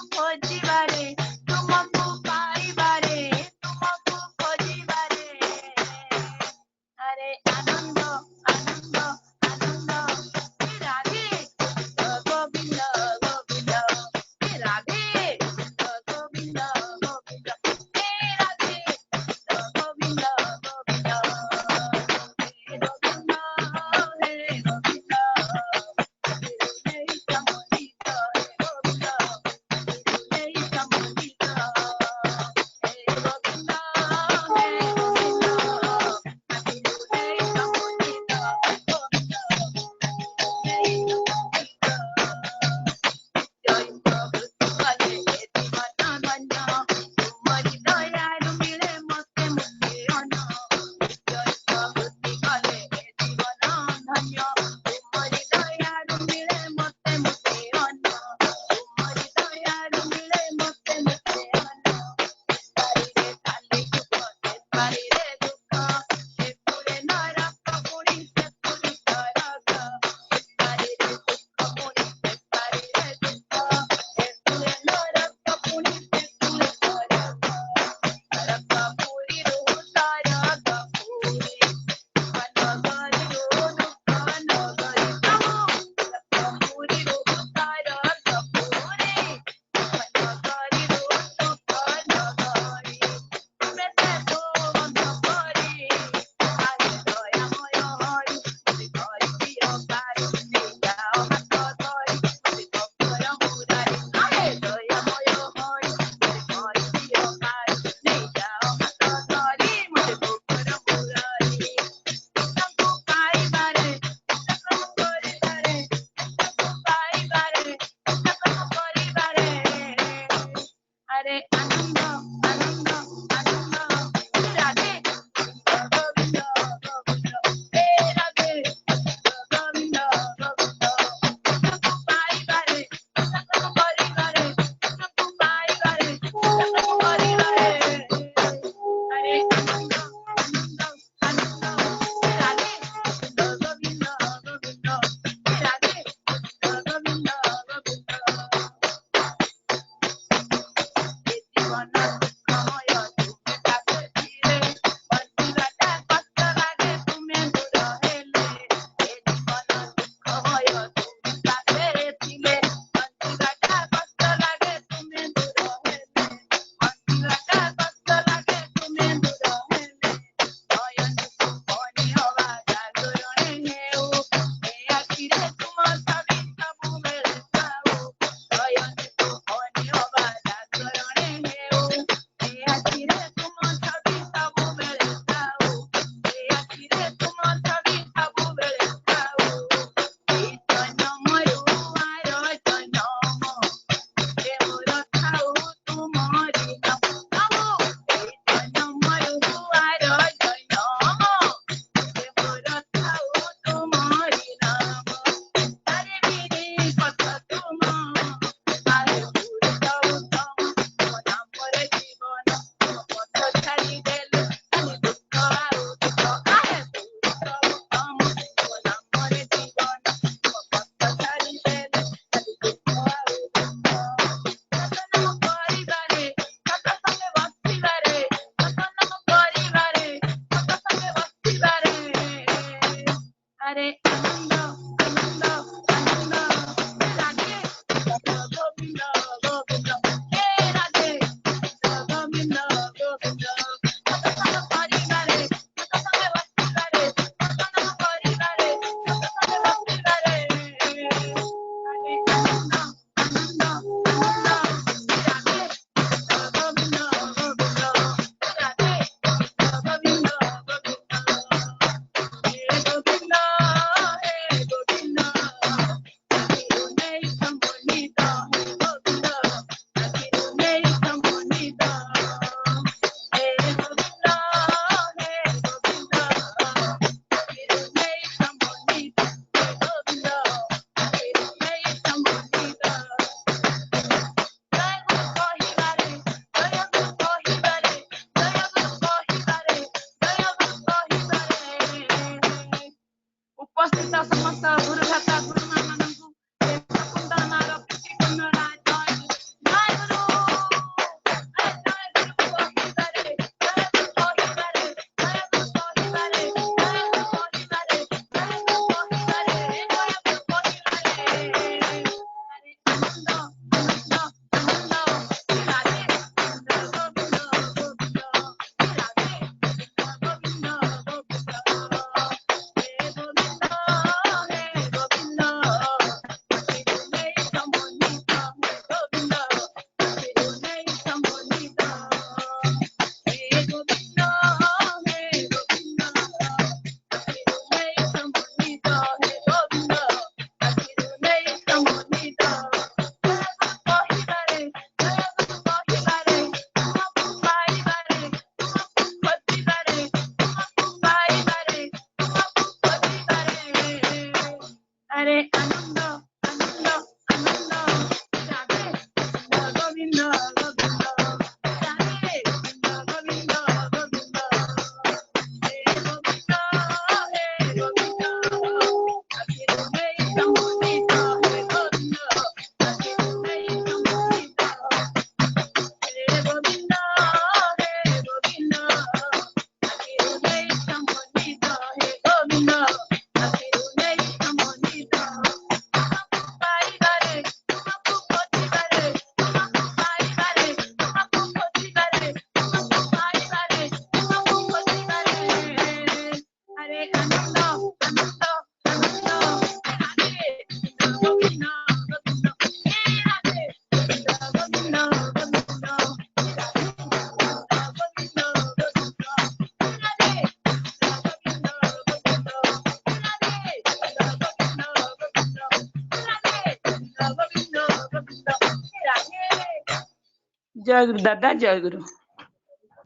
जय गुरु दादा जय गुरु।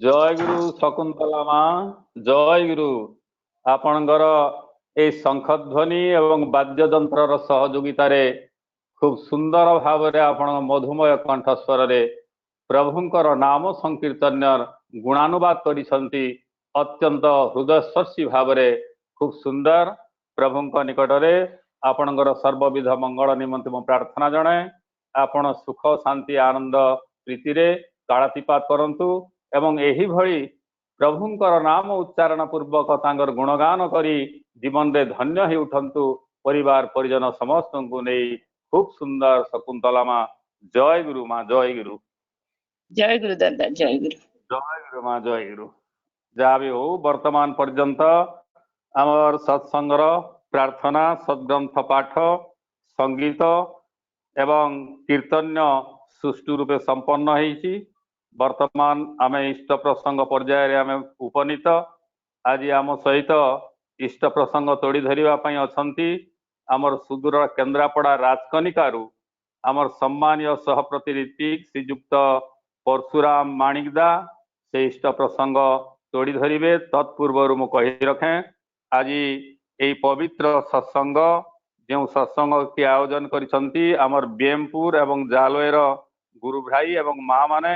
जय गुरु शकुंतला माँ जय गुरु। आपणकर ए शंखध्वनि एवं वाद्ययंत्र सहयोगितार खूब सुंदर भाव आपण मधुमय कंठस्वर रे प्रभुंकर नाम संकीर्तन गुणानुवाद करिसंती अत्यंत हृदयस्पर्शी भाव खूब सुंदर। प्रभुंक निकटरे आपणकर सर्वविध मंगल निमंते मो प्रार्थना जणाए। आपण सुख शांति आनंद प्रीति रे कालातीपात करंतु एवं एही भली प्रभुंकर नाम उच्चारण पूर्वक तांगर गुणगान करी जीवन रे धन्य ही उठंतु। परिवार परिजन समस्त को नहीं खूब सुंदर शकुंतला माँ जय गुरु माँ जय गुरु। जय गुरु दादा जय गुरु। जय गुरु माँ जय गुरु। जहाँ भी हो वर्तमान पर्यंत आमर सत्संगर प्रार्थना सद्ग्रंथ पाठ संगीत एवं कीर्तन्य सुष्ठु रूपे संपन्न होईछि। वर्तमान आमे इष्ट प्रसंग पर्याय आमे उपनीत। आज आम सहित इष्ट प्रसंग तोड़ी धरिबा पई अछंती आमर सुदूर केन्द्रापड़ा राजकनिकारु आमर सम्मानीय सहप्रतिनिधि श्रीयुक्त परशुराम माणिकदा से इष्ट प्रसंग तोड़ी धरिबे। तत्पूर्व मु कही रखे आज यही पवित्र सत्संग जो सत्संग की आयोजन करिसंती आमर बेमपुर एवं जालोएर गुरु भाई एवं माँ माने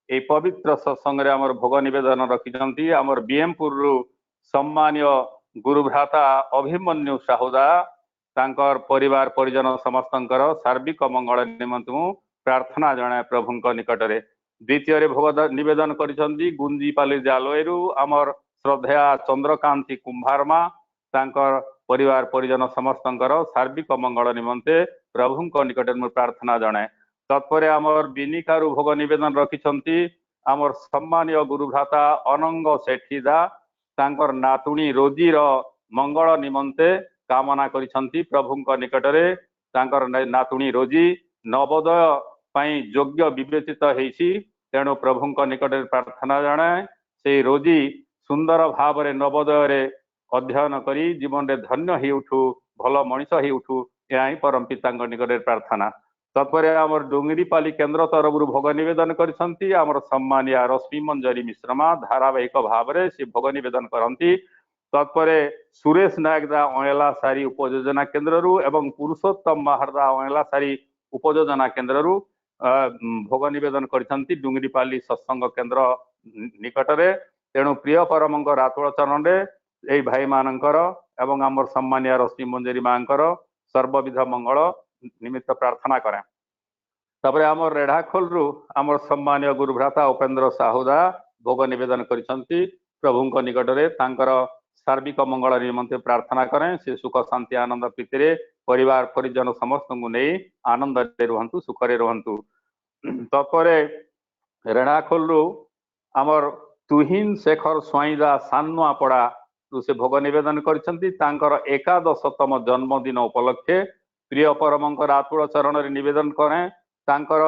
ए पवित्र सत्संग रे आमर भोग निवेदन रखिसंती। आमर बेमपुर रु सम्मानीय गुरु भ्राता अभिमन्यु साहुदा तांकर परिवार परिजन समस्तंकर सार्विक मंगल निमंते मु प्रार्थना जणाए प्रभुंक निकटरे। द्वितीय भोग निवेदन करिसंती गुंजीपाली जालोएरु आमर श्रद्धेया चंद्रकांति कुंभारमा तांकर परिवार परिजन समस्तंकर सार्विक मंगल निमंते प्रभुंक निकटरे मु प्रार्थना जणाए। तत्पर आमर बिनिकारु भोग निवेदन रखिसंती आमर सम्मानीय गुरु भ्राता अनंग सेठीदा तांकर नातुणी रोजीर मंगल निमंते कामना करिसंती प्रभुंक निकटरे। तांकर नातुणी रोजी नवोदय पई योग्य विवेचित हेछि तेणु प्रभुंक निकटरे प्रार्थना जणाए से रोजी सुंदर भाव रे नवोदय रे अध्ययन करी जीवन रे धन्य ही उठू भल मनीष ही उठू या ही परम पितांक निकटरे प्रार्थना। तत्पर आमर डुंगरीपाली केन्द्र तरफ भोग निवेदन करिसंती आमर सम्मानिया रश्मि मंजरी मिश्रमा धारावाहिक भाव रे से भोग निवेदन करंती। तत्पर सुरेश नायक दा अयला सारी उपयोजना केन्द्र रु एवं पुरुषोत्तम महारदा अयला सारी उपयोजना केन्द्र रु भोग निवेदन करिसंती डुंगरीपाली सत्संग केन्द्र निकटरे। तेणु प्रिय परमंग रातोल चरण रे एई भाई मानकर एवं आमर सम्मानिया रश्मि मंजरी मांकर सर्वविध मंगल निमित्त प्रार्थना करें। तापर आमर रेढ़ाखोल रु आमर सम्मानीय गुरु भ्राता उपेन्द्र साहुदा भोग निवेदन करिसंती प्रभुंक निकटरे तांकर सार्विक मंगल निमंते प्रार्थना करें से सुख शांति आनंद प्रीति परिवार परिजन समस्त को नहीं आनंद रुहंतु सुख रुहंतु। तपरे रेणाखोल आमर तुहिन शेखर स्वाईदा सानुआपड़ा से भोग निवेदन कर एकादशतम जन्मदिन उपलक्षे प्रिय परमंकर आतुल चरण निवेदन करें तांकर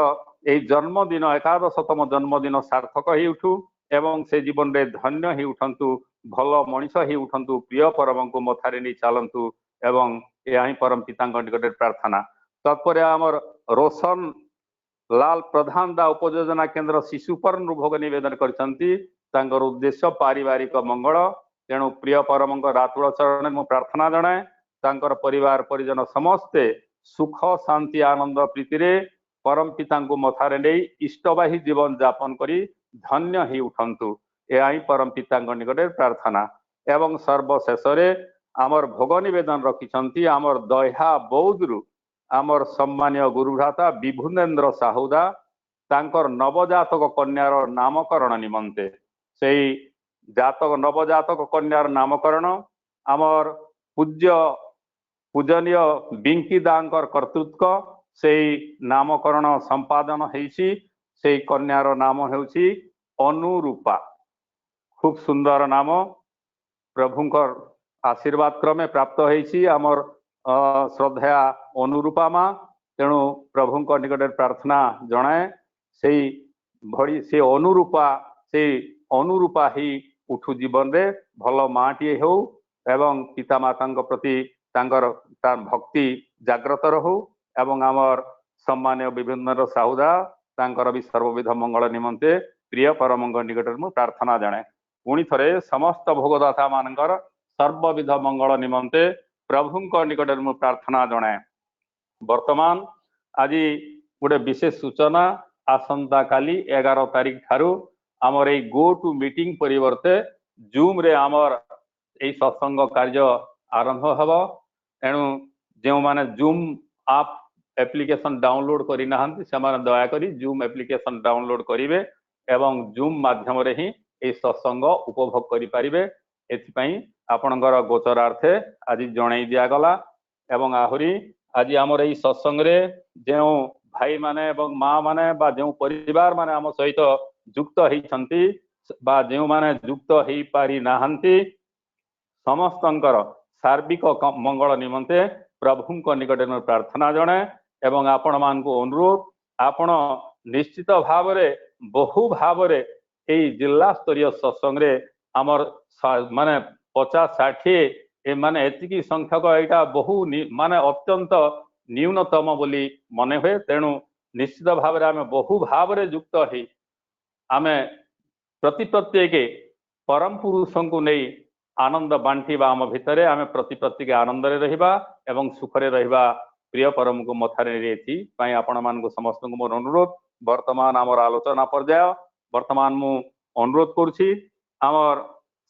एही जन्मदिन एकादशतम जन्मदिन सार्थक ही उठू एवं से जीवन रे धन्य ही उठंतु भल मनीष ही उठंतु प्रिय परम को मथारे नहीं चलतु एवं यही परम पिता निकट प्रार्थना। तत्पर आमर रोशन लाल प्रधान दा उपयोजना केन्द्र शिशुपर्ण भोग निवेदन कर उद्देश्य पारिवारिक मंगल तेणु प्रिय परम रातुल चरण मु प्रार्थना जनाए तांकर परिवार परिजन समस्ते सुख शांति आनंद प्रीति परम पिता मथारे नहीं इष्टवाही जीवन यापन करी धन्य ही उठंतु यही परम पिता निकट प्रार्थना। एवं सर्वशेष आमर भोग निवेदन रखिछंती आमर दह्या बौद्धरु आमर सम्मान्य गुरुभ्राता विभुनेन्द्र साहुदा तांकर नवजातक कन्यार नामकरण निमंते से जातक नवजातक कन्यार नामकरण आमर पूज्य पूजनीय बिंकी दांकर कर्तृत्व से नामकरण संपादन होइछि। से कन्यार नाम हेउछि अनुरूपा। खूब सुंदर नाम प्रभुंकर आशीर्वाद क्रमे प्राप्त होइछि आमर श्रद्धा अनुरूपा माँ तेणु प्रभुंक निकट प्रार्थना जनाए से भड़ी से अनुरूपा ही उठू जीवन रे भल माटीए हो एवं पिता माता प्रति तांकर भक्ति जाग्रत रहू एवं आमर सम्मान्य विभिन्न साहुदा तांकर भी सर्वविध मंगल निमंते प्रिय परमंग निकट मु प्रार्थना जनाए। पुणी थरे समस्त भोगदाता मानकर सर्वविध मंगल निमंते प्रभुंक निकट मु प्रार्थना जनाए। वर्तमान आज गोटे विशेष सूचना आसंता काली 11 तारिख ठारू आमर ए गो टू मीटिंग परिवर्ते जूम रे आमर ए सत्संग कार्य आरंभ हब एणु जो माने जूम आप एप्लिकेशन डाउनलोड करि नाहंती से माने दया करी जूम एप्लिकेशन डाउनलोड करिवे एवं जूम माध्यम रे ही ए सत्संग उपभोग करि पारिबे। एथिपई आपणकर गोचरार्थे आज जणाई दिया गला एवं आहुरी आज आमर ए सत्संग रे जो भाई माने एवं माँ माने बा जो परिवार माने आम सहित जुक्त होइछंती बा जो माने जुक्त होई पारि नाहंती समस्तंकर सार्विक मंगल निमंते प्रभुंक निकट में प्रार्थना जनाए एवं आपण मान को अनुरोध आपण निश्चित भाव रे बहु भाव रे एई जिला स्तरीय सत्संग रे आमर माने 50-60 ए माने एतिकी संख्यक एटा बहु माने अत्यंत न्यूनतम बोली मने हुए तेणु निश्चित भाव रे आमे बहु भाव रे युक्त ही आमे प्रति प्रत्येक परम पुरुषों को नहीं आनंद बांटिबा आम भितरे आमे प्रति प्रत्येक आनंद रे रहिबा एवं सुखरे रहिबा प्रिय परम को मथारे रेथि पई आपण मान को समस्त को मोर अनुरोध। वर्तमान आमर आलोचना पर्याय वर्तमान मु अनुरोध करुछि आमर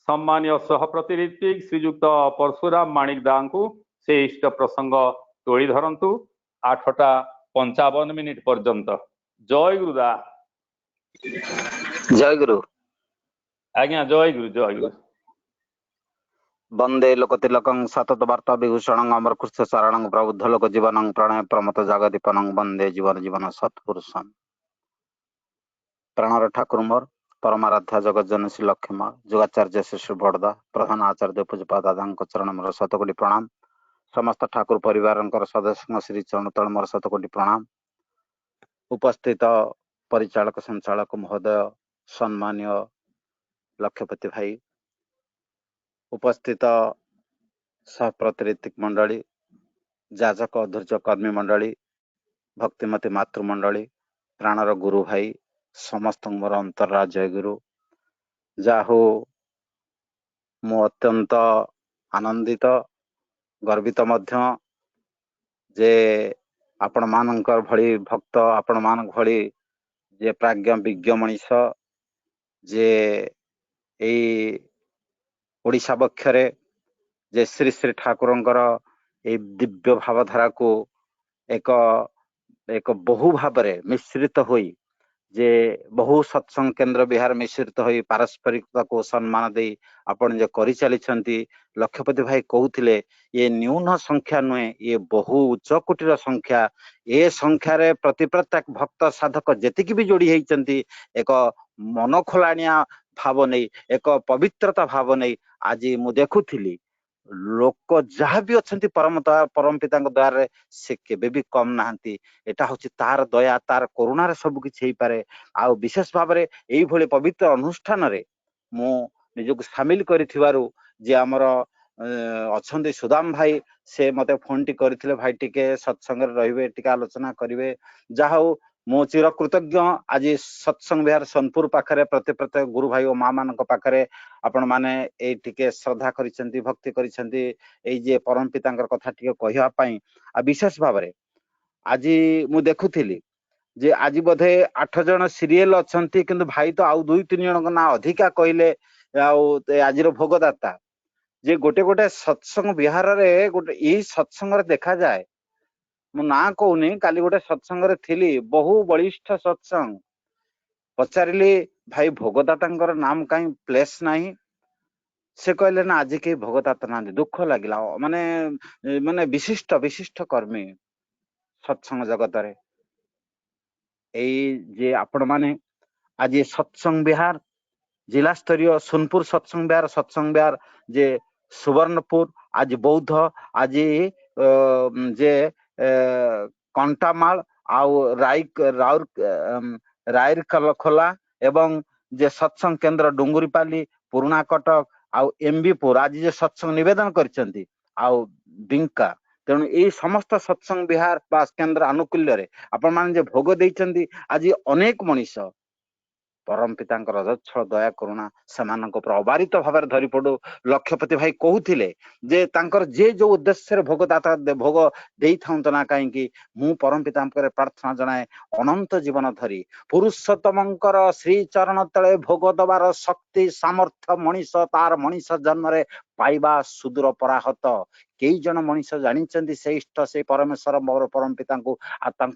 सम्मान्य सहप्रतिनिधि श्रीयुक्त परशुराम माणिक दां को से इष्ट प्रसंग तोड़ी धरंतु 8:55 पर्यंत। जय गुरुदा। जय गुरु। आज्ञा जय गुरु जय गुरु। वंदे लोकतिलकं सतत वार्ता विभूषणं अमरकृष्ण शरणं प्रबुद्ध लोक जीवनं प्रणय प्रमत जगदीपनं वंदे जीवन जीवन सत्पुरुषं। प्राणर ठाकुर मोर परमाराध्या जगत जनसी लक्ष्मण जोगाचार्य शिशु बड़दा प्रधान आचार्य पूजपा दादा चरण मोर शतकोटी प्रणाम। समस्त ठाकुर परिवार सदस्य श्री चरण तल मोर शतकोटी प्रणाम। उपस्थित परिचालक संचालक महोदय सम्मान्य लक्ष्यपति भाई उपस्थित सहप्रतिनिधि मंडली जाजक अधूर्य कर्मी मंडली भक्तिमती मातृमंडली प्राणर गुरु भाई समस्त मोर अंतरराज जय गुरु। जाहु मु अत्यंत आनंदित गर्वित मध्य जे आपण मानकर भली भक्त आपण मान भली जे प्राज्ञ विज्ञ मनीष जे एई ओडिशा बक्षरे जे श्री श्री ठाकुरंकर ए दिव्य भावधारा को एक एक बहु भाव मिश्रित होई जे बहु सत्संग केन्द्र बिहार मिश्रित होई पारस्परिकता को सम्मान दे आपण जे करि चली छंती लक्षपति भाई कहउथिले ये न्यून संख्या नुहे ये बहु उच्च कोटिर संख्या ए संख्या रे प्रति प्रत्येक भक्त साधक जेतिकी भी जोड़ी हेइचंती एक मन खोलाणिया भाव नहीं एक पवित्रता भाव नहीं आज मु देखुथिली लोक जहाँ भी अच्छी परम पिता द्वारा से केबे भी कम नहांती एटा होची तार दया तार करुणा रे सब किछि पारे आ विशेष भाव रे एई भली पवित्र अनुष्ठान रे मु निजक शामिल करिथिबारु जे हमर अछंदी सुदाम भाई से मते फोन टी करथिले भाई टिके सत्संग रे रहिबे टिके आलोचना करिवे जाहौ मो चिर कृतज्ञ आज सत्संग बिहार सोनपुर पाखरे प्रत्येक गुरु भाई और माँ मान पाखरे आपण माने ए टिके श्रद्धा करिसेंती भक्ति करिसेंती ए जे परम पितांकर कथा टिके कहिया पई आ विशेष भाव रे आज मु देखुथिली जे आज बोधे 8 जन सीरियल अछंती किंतु भाई तो आउ 2-3 जन ना अधिका कहले आउ आज रो भोगदाता जे गोटे गोटे सत्संग बिहार रे गोटे ई सत्संग रे देखा जाए मु ना कहूनी काली गोटे सत्संग रे थिली बहु बलिष्ठ सत्संग पचारिली भाई भोगदाता नाम कहीं प्लेस नहीं से कहले ना आज के भोगदाता ना दुख लगिला माने माने विशिष्ट विशिष्ट कर्मी सत्संग जगत रे जे आपण माने आज सत्संग बिहार जिला स्तरीय सोनपुर सत्संग बिहार जे सुवर्णपुर आज बौद्ध आज जे कंटामाल आउ रायर खोला एवं जे सत्संग केन्द्र डुंगुरीपाली पुराणा कटक आउ एमबीपुर आज जे सत्संग निवेदन करछंती आउ बिंका तेणु ये समस्त सत्संग बिहार बा केन्द्र आनुकूल्य रे आपण मान जे भोग देइछंती आज अनेक मनीष परम पितांकर रजच्छल दया करुणा सेमानक पर अबारित भाव धरी पड़ू लक्षपति भाई कहूथिले जे तांकर जे जो उद्देश्य भोगदाता भोग देई थाउंत ना कहीं मु परम पिता प्रार्थना जनाए अनंत जीवन धरी पुरुषोत्तमंकर श्री चरण तले भोग दबार शक्ति सामर्थ्य मनीष तार मनीष जन्म रे पाइबा सुदूर पराहत कई जन मनीष जानी से इष्ट से परमेश्वर मोर परम पिता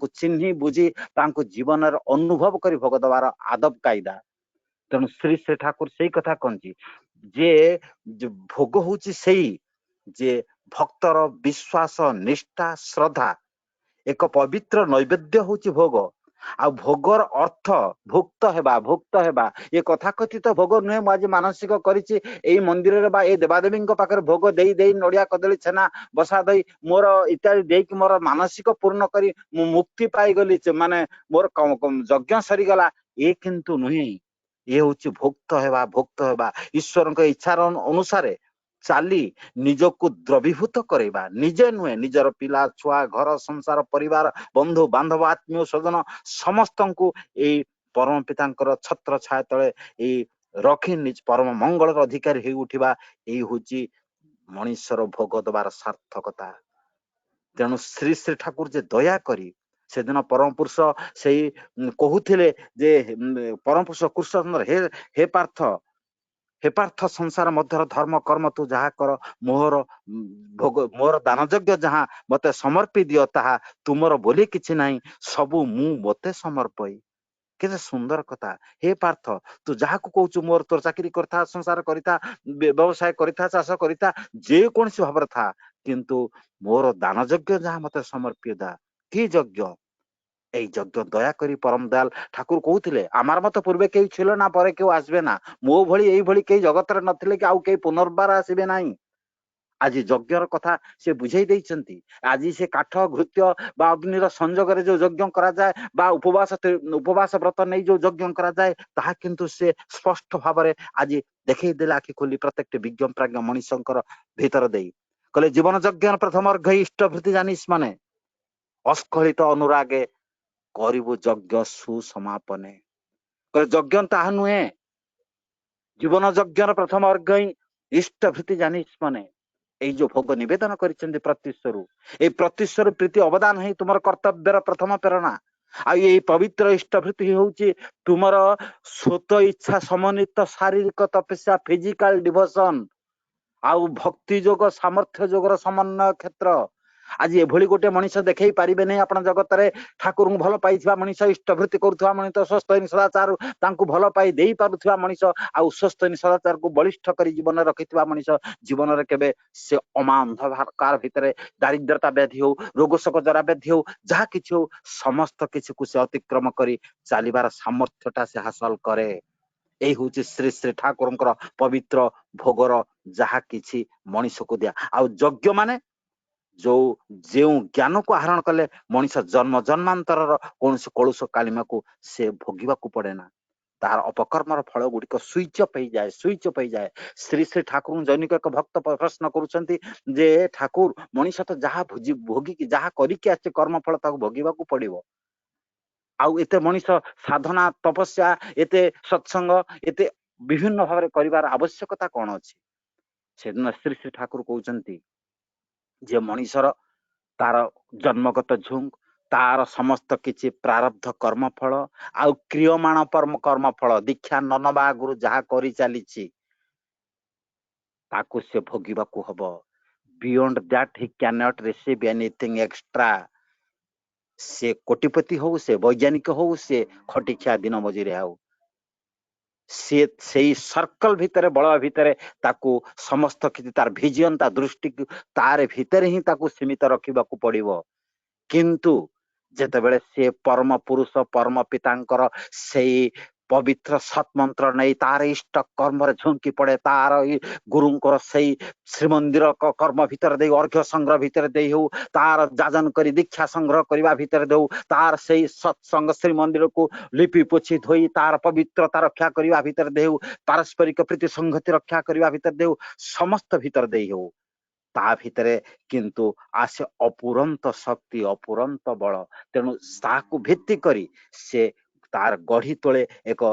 चिन्ह बुझी जीवन अनुभव कर भोग दबार आदब कायदा तेणु श्री श्री ठाकुर से कथा कहती जे भोग हूँ जे भक्तर विश्वास निष्ठा श्रद्धा एक पवित्र नैवेद्य हूँ भोग आ भोगर अर्थ भुक्त हेबा ये कथा कथित भोग नुहे मुझे मानसिक करी मंदिर बा ए देवादेवी पाखे भोग दे दे नड़िया कदली छेना बसा दई मोर इत्यादि देकी मोर मानसिक पूर्ण करी मुक्ति पाईगली माने मोर यज्ञ सरीगला ये किंतु नुहे ये हूँ भुक्त हेबा ईश्वर इच्छार अनुसार चाली निजको द्रवीभूत करवा निजे नुहे निजर पिला छुआ घर संसार परिवार बंधु बांधव आत्मीय स्वजन समस्त को परम पितांकर छत्र छाया तले रखी निज परम मंगल अधिकारी हो उठा यही हूँ मनीषर भोग दबार सार्थकता तेणु श्री श्री ठाकुर जे दया करी से दिन परम पुरुष से कहूथिले जे परम पुरुष कृष्ण हे पार्थ संसार मध्य धर्म कर्म तू जहा कर मोहर भोग मोर दान यज्ञ जहाँ मते समर्पी दियो ताहा तुमर बोली किछि नाही सबु मु मते समर्पई केते सुंदर कथा हे पार्थ तू जहा को कहू मोर तोर चाकरी करता संसार करता व्यवसाय करता चाष करता जे कौन सी भाव था किंतु मोर दान यज्ञ जहाँ मते समर्पी दा कि यज्ञ এই যজ্ঞ দয়া করি পরম দয়াল ঠাকুর কହୁଥିଲେ আমার মতো পূর্বে কেউ ছিল না পরে কেউ আসবে না ମୋ ଭଳି এইଭଳି কেই জগତରେ নଥିଲେ କି ଆଉ କେହି ପୁନର୍ବାର ଆସିବେ ନାହିଁ ଆଜି ଯଜ୍ଞର କଥା ସେ ବୁଝେଇ ଦେଇଛନ୍ତି ଆଜି ସେ କାଠ ଘୃତ୍ୟ ବା ଅଗ୍ନିର ସଂଯୋଗରେ ଯୋଉ ଯଜ୍ଞ କରାଯାଏ ବା ଉପବାସ ବ୍ରତ ନେଇ ଯୋଉ ଯଜ୍ଞ କରାଯାଏ ତାହା କିନ୍ତୁ ସେ ସ୍ପଷ୍ଟ ଭାବରେ ଆଜି ଦେଖେଇ ଦେଲେ ଆଖି ଖୋଲି ପ୍ରତ୍ୟେକଟି ବିଜ୍ଞ ପ୍ରାଜ୍ଞ ମଣିଷଙ୍କର ଭିତର ଦେଇ କହିଲେ ଜୀବନ ଯଜ୍ଞର ପ୍ରଥମ ଅର୍ଘ୍ୟ ଇଷ୍ଟଭୃତି ଜାନିସ୍ ମାନେ ଅସ୍ଖଳିତ ଅନୁରାଗେ କରିବୁ ଯଜ୍ଞ ସୁସମାପନେ ଯଜ୍ଞ ତାହା ନୁହେଁ ଜୀବନ ଯଜ୍ଞର ପ୍ରଥମ ଅର୍ଘ୍ୟ ଇଷ୍ଟଭୃତି ଜାନିସ୍ ମାନେ এই যে ভোগ নিবেদন করেছেন প্রত্যুষরু এই প্রত্যুষরু প্রীতি অবদান হি তোমার কর্তব্যর প্রথম প্রেরণা আর এই পবিত্র ইষ্টভৃতি হচ্ছে তোমার স্বত ইচ্ছা সমন্বিত শারীরিক তপস্যা ফিজিক্যাল ডিভোশন আউ ভক্তি যোগ সামর্থ্য যোগর সমন্বয় ক্ষেত্র आज एभली गोटे मनीष देखई पारिबे नहीं आपण जगत रे ठाकुर भल पाइथिबा मनीष इष्टभृति करुवा मनीष स्वस्थ सदाचार तांकु भल पाई देई पारुथिबा मनीष आउ स्वस्थ सदाचार को बलिष्ठ करी जीवन रखिथिबा मनीष जीवन रे केबे से अमान अंधकार भितरे दारिद्रता व्याधि हो रोग शोक जरा व्याधि हो जहा किछि हो समस्त किछि को से अतिक्रम करी चालिबार सामर्थ्यटा से हासिल करे। एई होची श्री श्री ठाकुरंकर पवित्र भोगर जहा किछि मनीष को दिया आउ यज्ञ माने जो ज्ञान को आहरण कले मनीष जन्म जन्मांतर कौन कलुष कालिमा को से भोगिबा को पड़े ना तार अपकर्मर फल गुड़िक स्विच अप हो जाए। श्री श्री ठाकुर जैनिक एक भक्त प्रश्न करुछंती जे ठाकुर मनीष तो जहा भोगी जहा करिके आछे कर्म फल ताको भोगिबा को पड़िबो आउ एते मनीष साधना तपस्या एते सत्संग एते विभिन्न भाव करिवार आवश्यकता कौन अछि सेदिन श्री श्री ठाकुर कहउछंती जे मनीषर तार जन्मगत झुंक तार समस्त किछि प्रारब्ध कर्मफल आउ क्रियमाण कर्मफल दीक्षा ननबा आगुरु जहा करि चलीछि ताकु से भोगिबा को हबो। Beyond that he can not receive anything extra. से कोटिपति हो से वैज्ञानिक हो से खटिखिया दिन मजुरी हो से सर्कल भितर बल भितर ताकू समस्त किछि तार विजन ता दृष्टि तार भितर ही ताकू सीमित रखिबा को पड़िबो। किंतु जेतेबेले से परम पुरुष परम पितांकर से पवित्र सत्मंत्र नहीं तार इष्ट कर्म झुंकी पड़े तार गुरुंकर से श्रीमंदिर कर्म भितर दे अर्घ्य संग्रह भितर दे हो तार जाजन करी दीक्षा संग्रह करबा भितर दे तार से सत्संग श्रीमंदिर को लिपि पोछि धोई तार पवित्रता रक्षा करबा भितर दे पारस्परिक प्रीति संगति रक्षा करबा भितर दे समस्त भितर दे हो ता भितरे किंतु आसे अपुरंत शक्ति अपुरंत बल तेणु ताकू भित्ति करी से तार गढ़ी तोले एक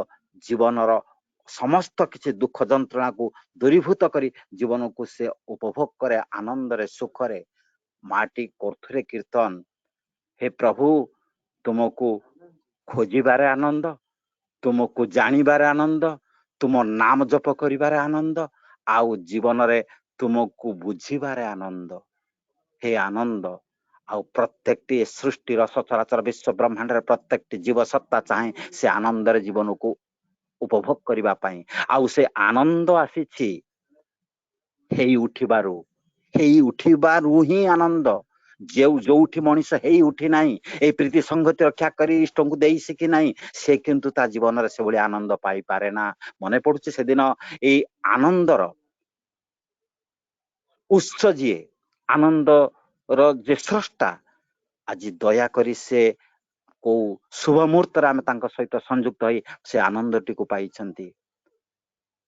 जीवनर समस्त किछि दुख जंत्रणा को दूरीभूत करी जीवन को से उपभोग करे आनंद रे सुख रे माटी कोर्थरे कीर्तन हे प्रभु तुमको खोजिबारे आनंद तुमको जानिबारे आनंद तुम नाम जप करिबारे आनंद आउ जीवन रे तुमको बुझिबारे आनंद हे आनंद आउ प्रत्येकटी सृष्टि सचराचर विश्व ब्रह्मांड रे प्रत्येकटी जीव सत्ता चाहे से आनंद रे जीवन को उपभोग करिबा पाई आउ से आनंद आसीछि हेई उठिबारु ही आनंद जोठी मनीष हेई उठी नाही ए प्रीति संगति रक्षा करी इष्ट को देई सिकी नाही से किंतु ता जीवन रे से बड़ी आनंद पाई पारे ना। मने पडुछि से दिन ए आनंदर उत्स जी आनंद रो जे स्रष्टा आज दया करी से को शुभ मुहूर्त आम सहित संयुक्त होई से आनंदटी को पाइछंती।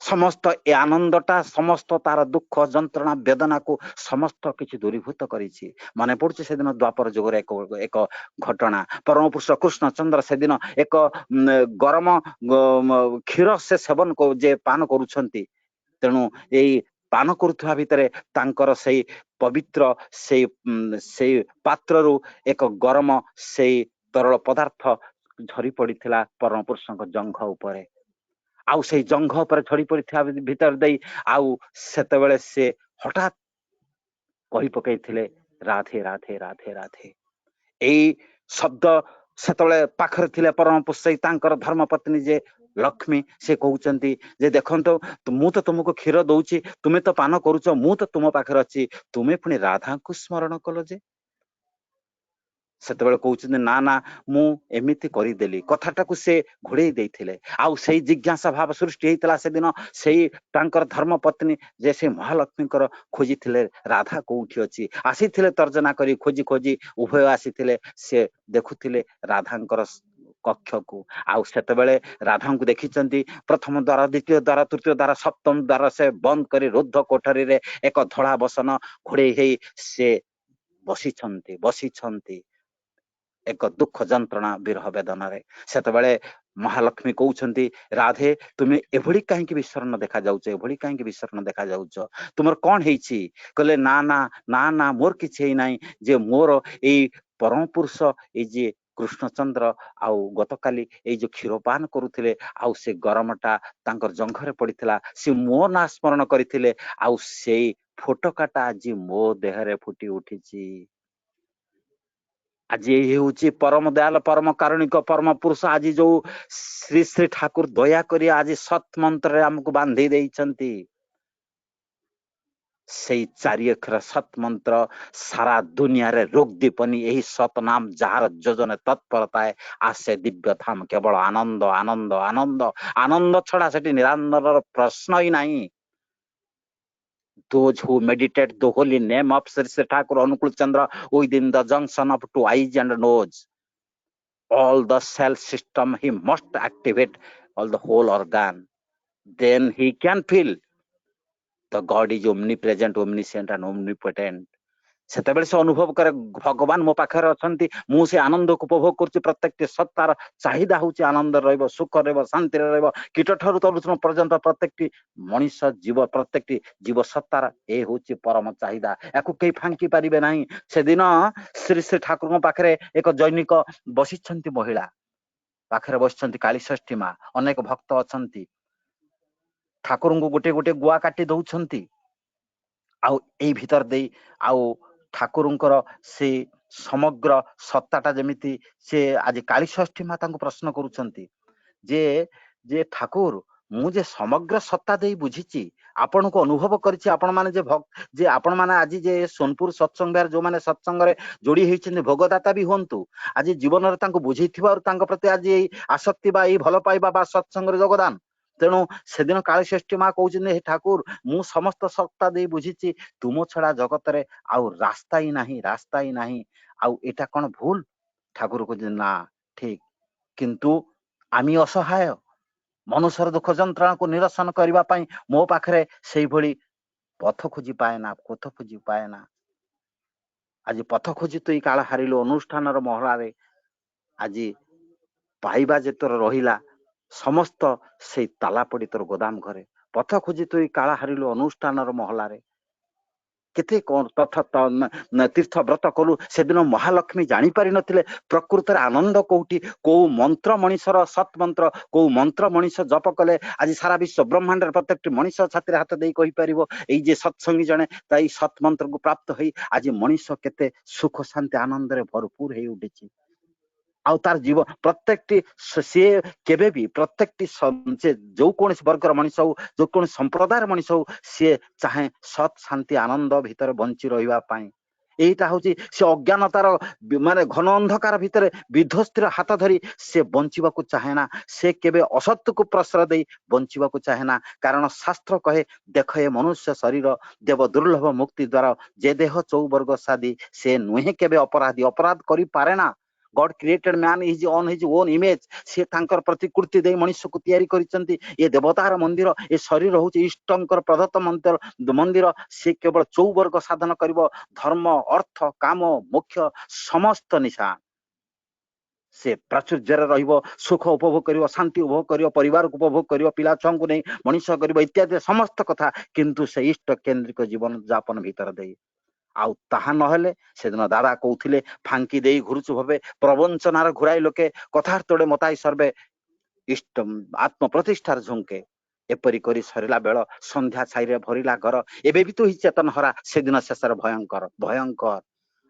समस्त ए आनंदटा समस्त तार दुख जंत्रणा वेदना को समस्त किछि दूरीभूत करिछि। माने पड़ुछि से दिन द्वापर जुगर एक घटना परम पुरुष कृष्ण चंद्र से दिन एक गरम क्षीर से सेवन को जे पान करूछंती तेणु एई पान करुवा भितरे तांकर से पवित्र से पात्र रु एक गरम से तरल पदार्थ झरी पड़िथिला परम पुरुषक जंघ उपरे आउ से जंघ पर झड़ी पड़िथिया भितर दे आउ सेतेबेले से हठात कहि पकैथिले राधे राधे राधे राधे। एई शब्द सेतेबेले पाखरे थिले परम पुरुष तांकर धर्म पत्नी जे लक्ष्मी से कहउचंती जे देखंतो मु तो तुमको क्षीर दउची तुमे तो पान करूछ मु तो तुम पाखरे अछि तुमे पुनी राधा को स्मरण कलो जे सेतेबेले कहउचंती ना ना मु एमिति करि देली कथाटा से घोड़े देथिले आउ से जिज्ञासा भाव सृष्टि हेतला से दिन से तांकर धर्म पत्नी जे से महालक्ष्मीकर खोजिथिले राधा कोउठी अछि आसीथिले तर्जना करी खोजी खोजी उभय आसीथिले से देखुथिले राधांकर कक्ष को आउ सेतेबेले राधा को देखिचंती प्रथम द्वार द्वितीय द्वार तृतीय द्वार सप्तम द्वार से बंद करी रुद्ध कोठरी रे एक धड़ा बसन घोड़े हेई से बसिछंती एक दुख जंत्रणा विरह वेदना रे सेतेबेले महालक्ष्मी कहउछंती राधे तुमे एभली काहेकि विसरण देखा जाउछ एभली काहेकि विसरण देखा जाउछ तुमर कोन हेछि कहले ना ना ना ना मोर किछि हे नाही जे मोर एई परम पुरुष ए जे कृष्णचंद्र आउ गतकाली ए जो क्षीरपान करुथिले आउ से गरमटा तांकर जंघरे पड़िथिला से मो ना स्मरण करिथिले आउ से फोटोकाटा आज मो देहरे फुटी उठिछि आज यही हूँ परम दयाल परम कारुणिक परम पुरुष आज जो श्री श्री ठाकुर दया करी आज सत मंत्र आमको बांधी देइछंती सेई चारि अक्षर सत मंत्र सारा दुनिया रे रोक दी पनि यही सत नाम जार जोजने तत्परता है आसे दिव्य धाम केवल आनंद आनंद आनंद आनंद छड़ा सेठी निरानंदर प्रश्न ही नहीं। Those who meditate the holy name of Sri Sri Thakur Anukul Chandra within the junction of two eyes and nose, all the cell system he must activate all the whole organ. Then he can feel the God is omnipresent, omniscient and omnipotent. ସେତେବେଳେ ସେ ଅନୁଭବ କରେ ଭଗବାନ ମୋ ପାଖରେ ଅଛନ୍ତି ମୁଁ ସେ ଆନନ୍ଦକୁ ଉପଭୋଗ କରୁଛି ପ୍ରତ୍ୟେକଟି ସତ୍ତାର ଚାହିଦା ହଉଛି ଆନନ୍ଦ ରହିବ ସୁଖ ରହିବ ଶାନ୍ତିରେ ରହିବ କୀଟ ଠାରୁ ତରୁଣ ପର୍ଯ୍ୟନ୍ତ ପ୍ରତ୍ୟେକଟି ମଣିଷ ଜୀବ ପ୍ରତ୍ୟେକଟି ଜୀବ ସତ୍ତାର ଏ ହଉଛି ପରମ ଚାହିଦା ୟାକୁ କେହି ଫାଙ୍କି ପାରିବେ ନାହିଁ। ସେଦିନ ଶ୍ରୀ ଶ୍ରୀ ଠାକୁରଙ୍କ ପାଖରେ ଏକ ଜୈନିକ ବସିଛନ୍ତି ମହିଳା ପାଖରେ ବସିଛନ୍ତି କାଳୀଷଷ୍ଠୀ ମା ଅନେକ ଭକ୍ତ ଅଛନ୍ତି ଠାକୁରଙ୍କୁ ଗୋଟେ ଗୋଟେ ଗୁଆ କାଟି ଦଉଛନ୍ତି ଆଉ ଏଇ ଭିତର ଦେଇ ଆଉ ଠାକୁରଙ୍କର ସେ ସମଗ୍ର ସତ୍ତାଟା ଯେମିତି ସେ ଆଜି କାଳୀଷଷ୍ଠୀ ମା ତାଙ୍କୁ ପ୍ରଶ୍ନ କରୁଛନ୍ତି ଯେ ଯେ ଠାକୁର ମୁଁ ଯେ ସମଗ୍ର ସତ୍ତା ଦେଇ ବୁଝିଛି ଆପଣଙ୍କୁ ଅନୁଭବ କରିଛି ଆପଣ ମାନେ ଯେ ଆପଣ ମାନେ ଆଜି ଯେ ସୋନପୁର ସତ୍ସଙ୍ଗରେ ଯୋଉମାନେ ସତ୍ସଙ୍ଗରେ ଯୋଡି ହେଇଛନ୍ତି ଭୋଗଦାତା ବି ହୁଅନ୍ତୁ ଆଜି ଜୀବନରେ ତାଙ୍କୁ ବୁଝିଥିବାରୁ ତାଙ୍କ ପ୍ରତି ଆଜି ଏଇ ଆସକ୍ତି ବା ଏଇ ଭଲ ପାଇବା ବା ସତ୍ସଙ୍ଗରେ ଯୋଗଦାନ ତେଣୁ ସେଦିନ କାଳୀଷଷ୍ଠୀ ମା କହୁଛନ୍ତି ହେ ଠାକୁର ମୁଁ ସମସ୍ତ ସତ୍ତା ଦେଇ ବୁଝିଛି ତୁମ ଛଡା ଜଗତରେ ଆଉ ରାସ୍ତା ହିଁ ନାହିଁ ଆଉ ଏଟା କଣ ଭୁଲ ଠାକୁର କହୁଛନ୍ତି ନା ଠିକ କିନ୍ତୁ ଆମେ ଅସହାୟ ମନୁଷ୍ୟର ଦୁଃଖ ଯନ୍ତ୍ରଣାକୁ ନିରସନ କରିବା ପାଇଁ ମୋ ପାଖରେ ସେଇଭଳି ପଥ ଖୋଜି ପାଏ ନା ଆଜି ପଥ ଖୋଜି ତୁ ଏଇ କାଳ ହାରିଲୁ ଅନୁଷ୍ଠାନର ମହଳାରେ ଆଜି ପାଇବା ଯେତର ରହିଲା ସମସ୍ତ ସେଇ ତାଲା ପଡି ତୋର ଗୋଦାମ ଘରେ ପଥ ଖୋଜି ତୁ ଏଇ କାଳ ହାରିଲୁ ଅନୁଷ୍ଠାନର ମହଲାରେ କେତେ କଣ ତୀର୍ଥ ବ୍ରତ କଲୁ ସେଦିନ ମହାଲକ୍ଷ୍ମୀ ଜାଣିପାରି ନଥିଲେ ପ୍ରକୃତରେ ଆନନ୍ଦ କୋଉଠି କୋଉ ମନ୍ତ୍ର ମଣିଷର ସତ୍ ମନ୍ତ୍ର କୋଉ ମନ୍ତ୍ର ମଣିଷ ଜପ କଲେ ଆଜି ସାରା ବିଶ୍ୱ ବ୍ରହ୍ମାଣ୍ଡରେ ପ୍ରତ୍ୟେକଟି ମଣିଷ ଛାତିରେ ହାତ ଦେଇ କହିପାରିବ ଏଇ ଯେ ସତ୍ସଙ୍ଗୀ ଜଣେ ତା ଏଇ ସତ୍ ମନ୍ତ୍ରକୁ ପ୍ରାପ୍ତ ହେଇ ଆଜି ମଣିଷ କେତେ ସୁଖ ଶାନ୍ତି ଆନନ୍ଦରେ ଭରପୁର ହେଇ ଉଠିଛି ଆଉ ତାର ଜୀବ ପ୍ରତ୍ୟେକଟି ସିଏ କେବେ ବି ପ୍ରତ୍ୟେକଟି ଯୋଉ କୌଣସି ବର୍ଗର ମଣିଷ ହଉ ଯୋଉ କୌଣସି ସମ୍ପ୍ରଦାୟର ମଣିଷ ହଉ ସିଏ ଚାହେଁ ସତ୍ ଶାନ୍ତି ଆନନ୍ଦ ଭିତରେ ବଞ୍ଚି ରହିବା ପାଇଁ এইটা হচ্ছে সে অজ্ঞানতার মানে ঘন অন্ধকার ভিতরে বিধ্বস্তির হাত ধরি সে বঞ্চিବାକୁ চাহে না সে কেবে অসত্যକୁ প্রশ্রয় দেই বঞ্চিବାକୁ চাহে না কারণ শাস্ত্র কহে দেখ এ মনুষ্য শরীর দেব দুর্লভ মুক্তি দ্বারা যে দেহ চৌবর্গ সাদি সে নুহে কেবে অপরাধী অপরাধ করি পারে না God created man on his own image से तांकर प्रतिकृति दे मनुष्य को तैयारी करिसंती ये देवतार मंदिर ये शरीर होची इष्टंकर प्रदत्त मंदिर से केवल चौवर्ग साधन करिवो धर्म अर्थ काम मोक्ष समस्त निशा से प्राचुर्यर रहिवो सुख उपभोग करिवो शांति उपभोग करिवो परिवार को उपभोग करिवो पिला छंगु नै मनुष्य करिवो इत्यादि समस्त कथा किंतु से इष्ट केंद्रिक जीवन यापन भीतर दे आउ ताहा नहेले सेदिन दादा कौथिले फांकी देई घुरुचु भबे प्रवंचनार घुराई लोके कथार तोड़े मताई सर्वे इष्ट आत्म प्रतिष्ठार झुंके एपरी करी सरिला बेଳ संध्या छाईरे भरिला घर एबे भी तो हि चेतन हरा सेदिन शेषर भयंकर भयंकर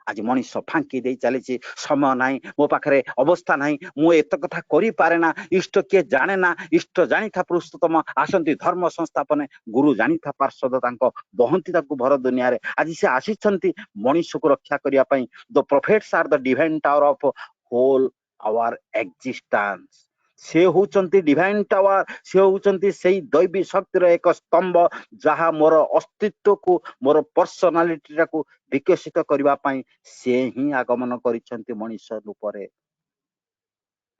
आज मनीष फांकी दे चली समय ना मो पाखे अवस्था ना मु एत कथा करि पारे ना इष्ट किए जाने ना इष्ट जानी था पुरुषोत्तम आसंती धर्म संस्थापन गुरु जानी था पार्षद बहंती भर दुनिया रे आज से आसी मनीष को रक्षा करने the prophets are the divine tower of whole our existence से होचंती डिवाइन टावर से होचंती सेही दैवी शक्तिर एक स्तंभ जहा मोर अस्तित्व को मोर पर्सनालिटी को विकसित करबा पई से ही आगमन करिसंती मनुष्य रूपरे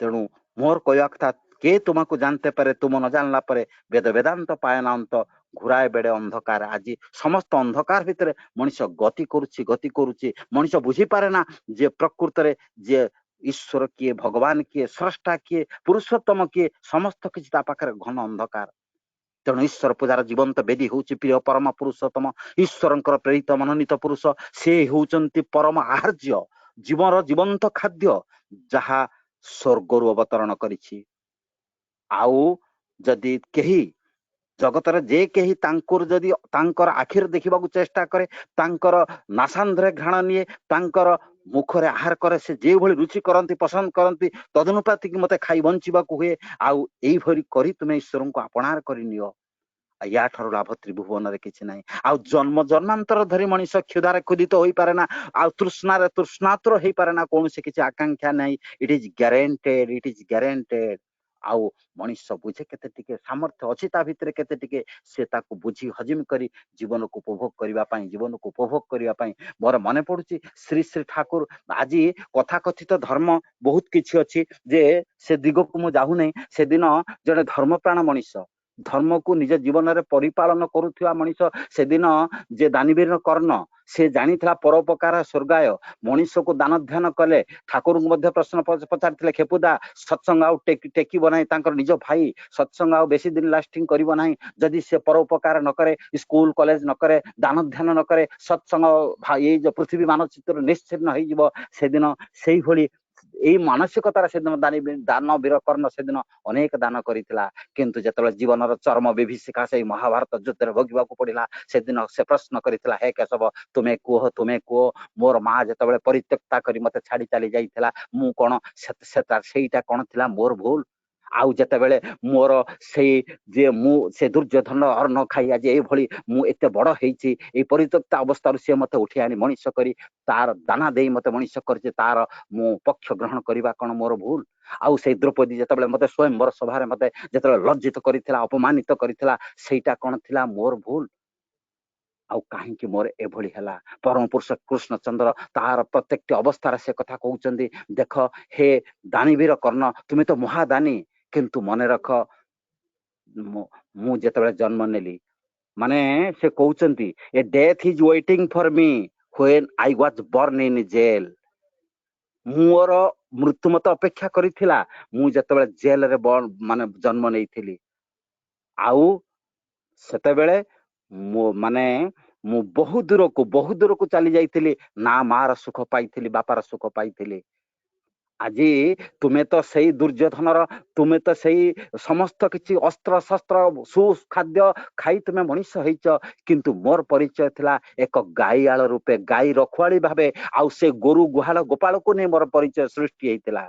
तेणु मोर कहया कथा के तुमको जानते पारे तुम न जानला परे वेद वेदांत पायनांत घुराए बेड़े अंधकार आज समस्त अंधकार भितर मनुष्य गति करुची मनुष्य बुझी पारे ना जे प्रकृत रे जे ईश्वर किए भगवान किए स्रष्टा किए पुरुषोत्तम किए समस्त किछि ता पाखरे घन अंधकार तेणु ईश्वर पूजार जीवंत वेदी होउची प्रिय परम पुरुषोत्तम ईश्वरंकर प्रेरित मनोनीत पुरुष से होउचंती परम आहार्य जीवन जीवंत खाद्य जहा स्वर्गरु अवतरण करिछि आउ जदि केही जगतर जे केही तांकुर जदि तांकर आखिर देखिबाकू चेष्टा करे तांकर नासांध्रे घ्राण निये तांकर मुखरे आहार करे से जे भली रुचि करंती पसंद करंती तदनुपाति मते खाई बंचिबाकू हुए आउ एई भली करी तुमे ईश्वर को अपनार करि नियो या ठारू लाभ त्रिभुवन रे किछि नाही आ जन्म जन्मांतर धरी मनीष क्षुधारे क्षुधित होई पारे ना आ तृष्णारे तृष्णातुर होई पारे ना कोनसे किछि आकांक्षा नाही इट इज ग्यारेंटेड आउ मनीष बुझे केते टिके सामर्थ्य अछि ता भितरे केते टिके से ताको बुझी हजिम करी जीवन को उपभोग करिवा पई जीवन को उपभोग करिवा पई मोर मने पडुची श्री श्री ठाकुर आजी कथा कथित धर्म बहुत किछि अछि जे से दिगो को मु जाहु नै से दिन जने धर्मप्राण मनीष धर्म को निज जीवन रे परिपालन करुथिया मनीष से दिन जे दानवीर कर्ण से जानिथिला परोपकार स्वर्गाय मनीष को दान ध्यान कले ठाकुर को मध्य प्रश्न पचारिथिले खेपुदा सत्संग आउ टेकी बनाई तांकर निज भाई सत्संग आउ बेसी दिन लास्टिंग करिवो नाही जदि से परोपकार न करे स्कूल कॉलेज न करे दान ध्यान न करे सत्संग भाई जो पृथ्वी मानचित्र निश्चिन्न होई जिवो से दिन सेही भली एई मानसिकतार से दिन दानवीर कर्ण से दिन अनेक दान करिथिला किंतु जेतबे जीवनर चरम विभीषिका से महाभारत युद्ध भोगिबा को पड़िला से दिन से प्रश्न करिथिला हे केशव तुमे कुह मोर माँ जेतबे परित्यक्ता करी मते छाड़ी चली जाइथिला मु कोन सेटा कोन थिला मोर भूल आउ जेतेबेले मोर से जे मु से दुर्योधन अर्ण खाई आज ए भली मु एते बड़ हेछि ए परित्यक्त अवस्था से मते उठी आनी मनीष करी तार दाना देई मते मनीष करछि तार मु पक्ष ग्रहण करिबा कोन मोर भूल आउ से द्रौपदी जेतेबेले मते स्वयंवर सभा रे मते जेतेबेले लज्जित करिथिला अपमानित करिथिला सेटा कोन थिला मोर भूल आउ काहे कि मोर एभली हला परम पुरुष कृष्ण चंद्र तार प्रत्येक अवस्था से कथा कहउचंदी देख हे दानवीर कर्ण तुमे तो महादानी किंतु मने रख मु जेतेबेले जन्म नेली माने से कहउचंदी ए death is waiting for me when I was born in jail मोर मृत्यु मत अपेक्षा करिथिला मु जेतेबेले जेल रे माने जन्म नेइथिली आउ सेतेबेले माने मु बहुत दूर को चली जाइथिली ना मार सुख पाइथिली बापार सुख पाइथिली आजी तुमे तो सही दुर्योधनर तुमे तो सही समस्त किछि अस्त्र शस्त्र सुखाद्य खाई तुमे मनीष होइछ किंतु मोर परिचय थिला एक गाईआळ रूपे गाई रखवाली भाबे आउ से गोरु गुहाल गोपाल को नै मोर परिचय सृष्टि हेइतिला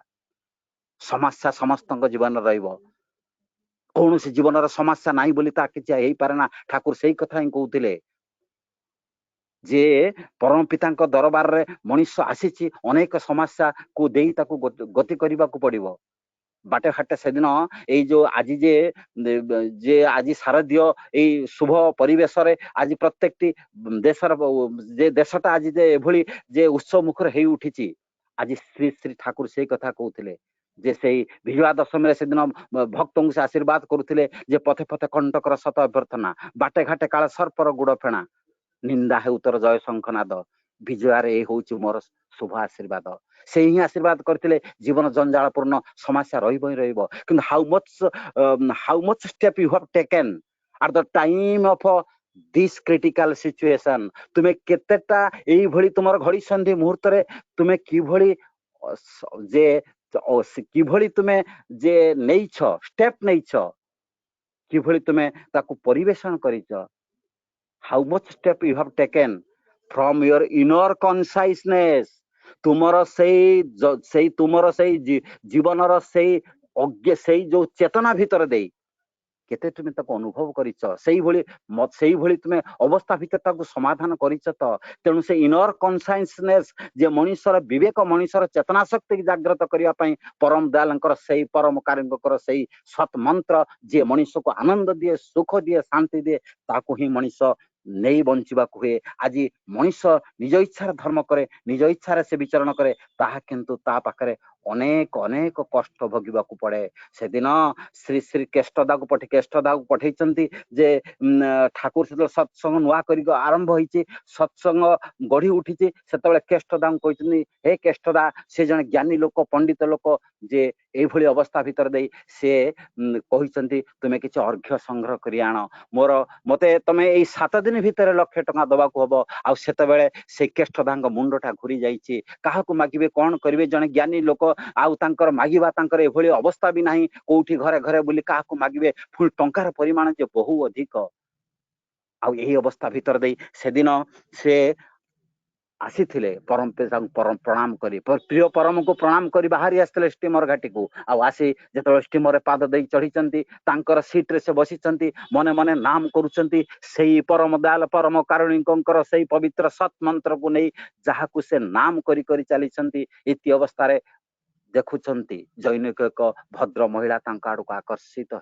समस्या समस्तक जीवन रहइबो कौन से जीवन समस्या नाही बोली ता किछि हेइ पारे ना ठाकुर सही कथा ही कहउतिले जे परम पिता दरबार रे मनीष आसीछि अनेक समस्या को देई ताकू गति करबा को पड़िबो बाटे घाटे से दिन एई जो आज जे आज शारदीय एई शुभ परिवेश रे आज प्रत्येकटी देशर जे देशटा आज जे एभली जे उत्सव मुखर हेई उठिछि आज श्री श्री ठाकुर से कथा कहउतिले जे से विजया दशमी से दिन भक्तों से आशीर्वाद करुथिले जे पथे पथे कंटकर सत अभ्यर्थना बाटे घाटे काल सर्पर गुड़ फेणा निंदा है उत्तर जय शंखनाद विजय रे होउची मोर शुभ आशीर्वाद से ही आशीर्वाद करथिले जीवन जंजालपूर्ण समस्या रहिबो किंतु how much step you have taken at the time of this critical situation तुमे केतेटा एई भली तुमर घड़ी संधि मुहूर्त रे तुमे की भली जे की भली तुमे जे नेइछ स्टेप नेइछ की भली तुमे ताकू परिवेशन करिछ how much step you have taken from your inner consciousness तुमर से तुमर से जीवनर से अज्ञ से जो चेतना भीतर दे केते तुमे ताको अनुभव करिछ सेही भली तुमे अवस्था भीतर ताको समाधान करिछ त तेनु से इनर कॉन्शियसनेस जे मनुष्यर विवेक मनुष्यर चेतना शक्ति जागृत करिया पई परम दयालंकर सेही परम कार्यकर सेही सत मंत्र जे मनुष्य को आनंद दिए सुख दिए शांति दिए ताको ही मनुष्य नहीं बंचिबा हुए आज मनुष्य निज इच्छार धर्म करे निज इच्छार से विचरण करे ताहा किंतु ता पाखरे अनेक अनेक कष्ट भोगिबा को पड़े से दिन श्री श्री केष्टदा को पठेइचंती जे ठाकुर से सत्संग नुआ करी आरंभ होईची सत्संग गढ़ी उठीची सेतबेले केष्टदा को कहचनी हे केष्टदा से जने ज्ञानी लोक पंडित लोक जे एई भली अवस्था भीतर दे से कहिचंती तुमे किछ अर्घ्य संग्रह करी आण मोर मते तमे एई 7 दिन भीतर लक्ष टका दबा को हबो आ सेतबेले से केष्टदांग मुंडटा घुरी जाईची काहा को मागिबे कोन करिवे जने ज्ञानी लोक आउ तांकर मागिबा तांकर एभଳି अवस्था भी नाही कोठी घरे घरे बुली काहाकू मागिबे फुल टंकार परिमाण जे बहु अधिक आउ यही अवस्था भीतर देई सेदिन से आसीथिले परम पिता प्रणाम करी प्रिय परम को प्रणाम करी बाहरी आसथिले स्टीमर घाटी को आउ आसी जेतବେଳେ स्टीमर रे पाद देई चढ़ीचंती तांकर सीट रे से बसिचंती मने मने नाम करूचंती सेई परम दयाल परम कारुणिकंकर सेई पवित्र सत मंत्र को नै जाहाकू से नाम करी करी चलीचंती इति अवस्था रे देखुचंती जैनिक एक भद्र महिला तांका आडू आकर्षित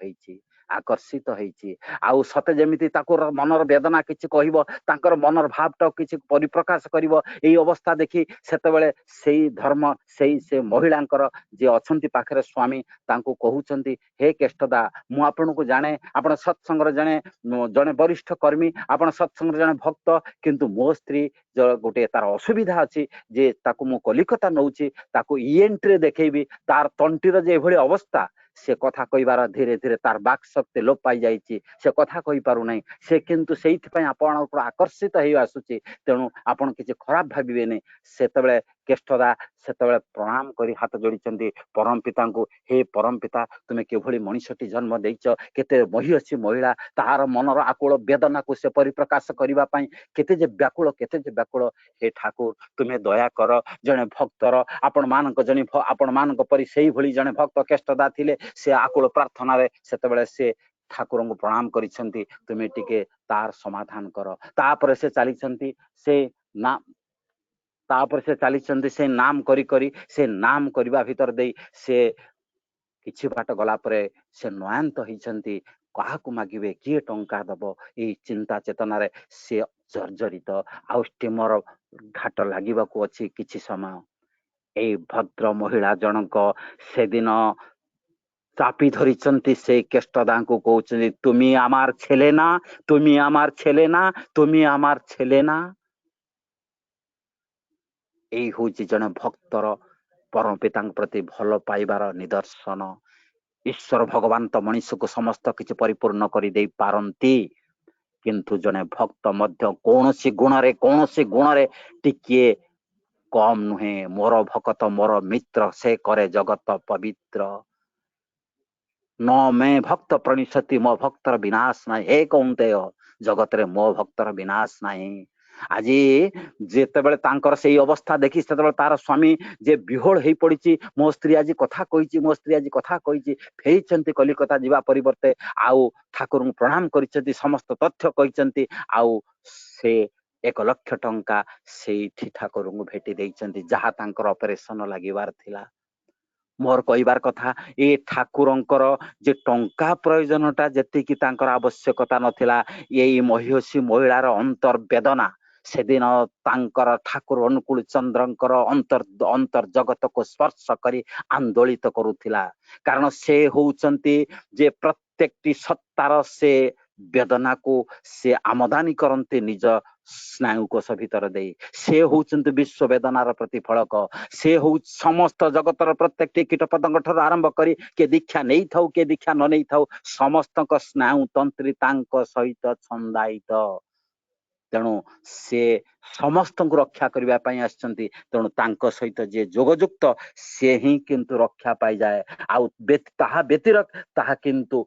ହେଇଛି आउ सते जेमिति ताकुर मनर वेदना किछि कहिबो तांकर मनर भावटा किछि परिप्रकाश करिवो एई अवस्था देखि सेतेबेले सेई धर्म सेई से महिलांकर जे अछंती पाखरे स्वामी तांको कहउचंती हे केष्टदा मु आपनको जाने आपण सत्संगर जने जने वरिष्ठ कर्मी आपण सत्संगर जने भक्त किंतु मो स्त्री जो गोटे तार असुविधा अछि जे ताकू मु कलिकता नउची ताकू ईएनटी देखैबी तार तंटीर जे एभଳି अवस्था से कथा कहिबार धीरे धीरे तार बाक शक्ति लोप पाई जाइछि से कथा कहि पारु नै से किंतु सेइथि पय आपण ऊपर आकर्षित हेइ आसुछि तेणु आपण किछि खराब भाबिबे नै सेतबेले केष्टदा सेतबेले प्रणाम करी हाथ जोड़िचंदी परम पिता को हे परम पिता तुमे केभଳି मनुष्यटी जन्म देइछ केते महियसी महिला तार मनर आकुल वेदना को से परिप्रकाश करिबा पय केते जे व्याकुल हे ठाकुर तुमे दया कर जने भक्तर आपण मानक जने आपण मानक परि सेही भଳି जने भक्त केष्टदा थिले से आकुल प्रार्थना रे सेतबेले से ठाकुर को प्रणाम करिसंती तुमे टिके तार समाधान कर तापर से चलीचंती से ना तापर से चलीचंती से नाम करी करी से नाम करबा भीतर देई से किछि बाट गला परे से नयंत होइचंती काहाकू मागिबे किए टंका दबो ए चिंता चेतना रे से जर्जरित आउ स्टीमर घाट लागिबा को अछि किछि समय ए भद्र महिला जनक से दिन चापी धरिचंती से केष्टदा को कहउचंती तुमी आमार छेले ना तुमी आमार छेले ना तुमी आमार छेले ना एई होची जने भक्तर परम पिता प्रति भल पाइबार निदर्शन ईश्वर भगवान तो मनुष्य को समस्त किछि परिपूर्ण करि देई पारंती किंतु जने भक्त मध्य कोनोसी गुण रे टिकिए कम नुहे मोर भक्त मोर मित्र से करे जगत पवित्र न मैं भक्त प्रणिशति मो भक्तर विनाश नाही हे कौंतेय जगत रे मो भक्तर विनाश नाही आज जेतेबेले तांकर सेई अवस्था देखि सेतेबेले तार स्वामी जे बिहोल हेई पड़िछि मो स्त्री आज कथा कहिछि फेइचंती कलिकता जीवा परिवर्ते आउ ठाकुर को प्रणाम करिसंती समस्त तथ्य कहिसंती आउ से 1 लाख टंका सेठी ठाकुर को भेटी देइचंती जहा तांकर ऑपरेशन लागिवार थिला मोर कहिबार कथा ए ठाकुरंकर जे टंका प्रयोजनटा जेति कि तांकर आवश्यकता नथिला एई महिषी महिलार अंतर वेदना से दिन तांकर ठाकुर अनुकूल चंद्रंकर अंतर जगत को स्पर्श करी आंदोलित करुथिला कारण से होउचंती जे प्रत्येकटी सत्तार से वेदना को से आमदानी करते निज स्नायु कोश भीतर दे से होउचंती विश्व वेदनार प्रतिफलक से हो समस्त जगतर प्रत्येकटी कीट पतंग ठर आरंभ करी के दीक्षा नहीं थाउ के दीक्षा न नहीं थाउ समस्त स्नायु तंत्री तांक सहित छंदायित तेणु से समस्त को रक्षा करबा पई आछंती तेणु तांक सहित जे जोगयुक्त से ही किंतु रक्षा पाई जाए आउ ताहा व्यतिरक ताहा किंतु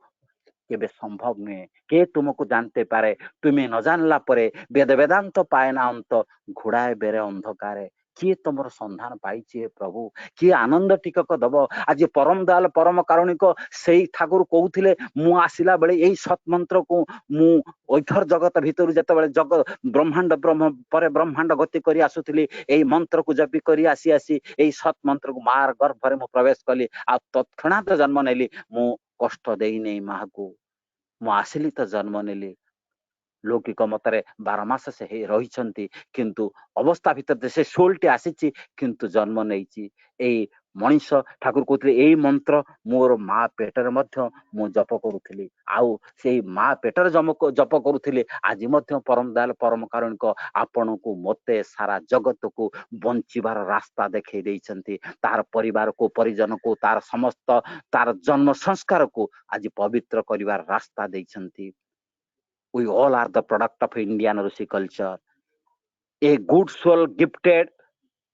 केबे संभव नुहे के तुमको जानते पारे तुम्हें न जानला परे वेद वेदांत पाएना अंत घोड़ाए बेरे अंधकारे किए तुमर संधान पाइछि प्रभु किए आनंद टिकक दब आज परम दयाल परम कारुणिक सेई ठाकुर कहउथिले मु आसिला बेले एई सत मंत्र को मु ओइथर जगत भीतर जते बेले जगत ब्रह्मांड ब्रह्म परे ब्रह्मांड गति करी आसुथिली एई मंत्र को जपी करी आसी आसी एई सत मंत्र को मार गर्भरे मु प्रवेश कली आ तत्क्षणात जन्म नेली मु कष्ट देई नै माह को मु आसिली तो जन्म नेली लौकिक मतरे 12 मास से रही किंतु अवस्था भीतर से सोलटी आसी किंतु जन्म नहीं एई मनीष ठाकुर कहते यही मंत्र मोर माँ पेटर मध्य मु जप करुली आउ से माँ पेटर जप करुली आज परम दयाल परम कारुणिक आपण को मते सारा जगत को बंचिबार रास्ता देखै देइछंती तार परिवार को परिजन को तार समस्त तार जन्म संस्कार को आज पवित्र करिवार रास्ता देइछंती We all are the product of Indian Rusi culture. A good soul gifted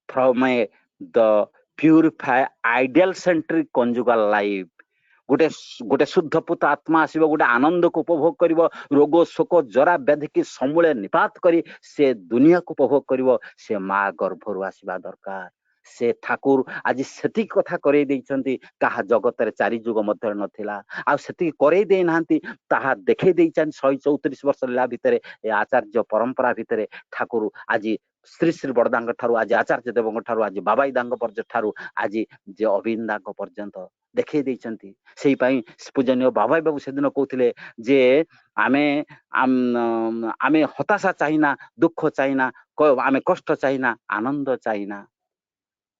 from the purified ideal centric conjugal life गोटे गोटे शुद्ध पुत आत्मा आसीबो गोटे आनंद को उपभोग करिवो रोग शोक जरा व्याधि की समूले निपात करी से दुनिया को उपभोग करिवो से माँ गर्भरु आसीबा दरकार से ठाकुर आज सेति कथा करे दैछंती कहा जगत रे चारि जुग मध्य नथिला आ सेति करे दे नांती ताहा देखे दैछन 134 वर्ष लीला भितरे ए आचार्य परंपरा भितरे ठाकुर आज श्री श्री बड़दांग ठारू आज आचार्य देवंग ठारू आज बाबाई दांग पर्यंत ठारू आज जे अविंदांग पर्यंत देखे दैछंती सेही पई पूजनीय बाबाई बाबू सेदिन कहउथिले जे आमे आमे हताशा चाहिना दुख चाहिना आमे कष्ट चाहिना आनंद चाहिना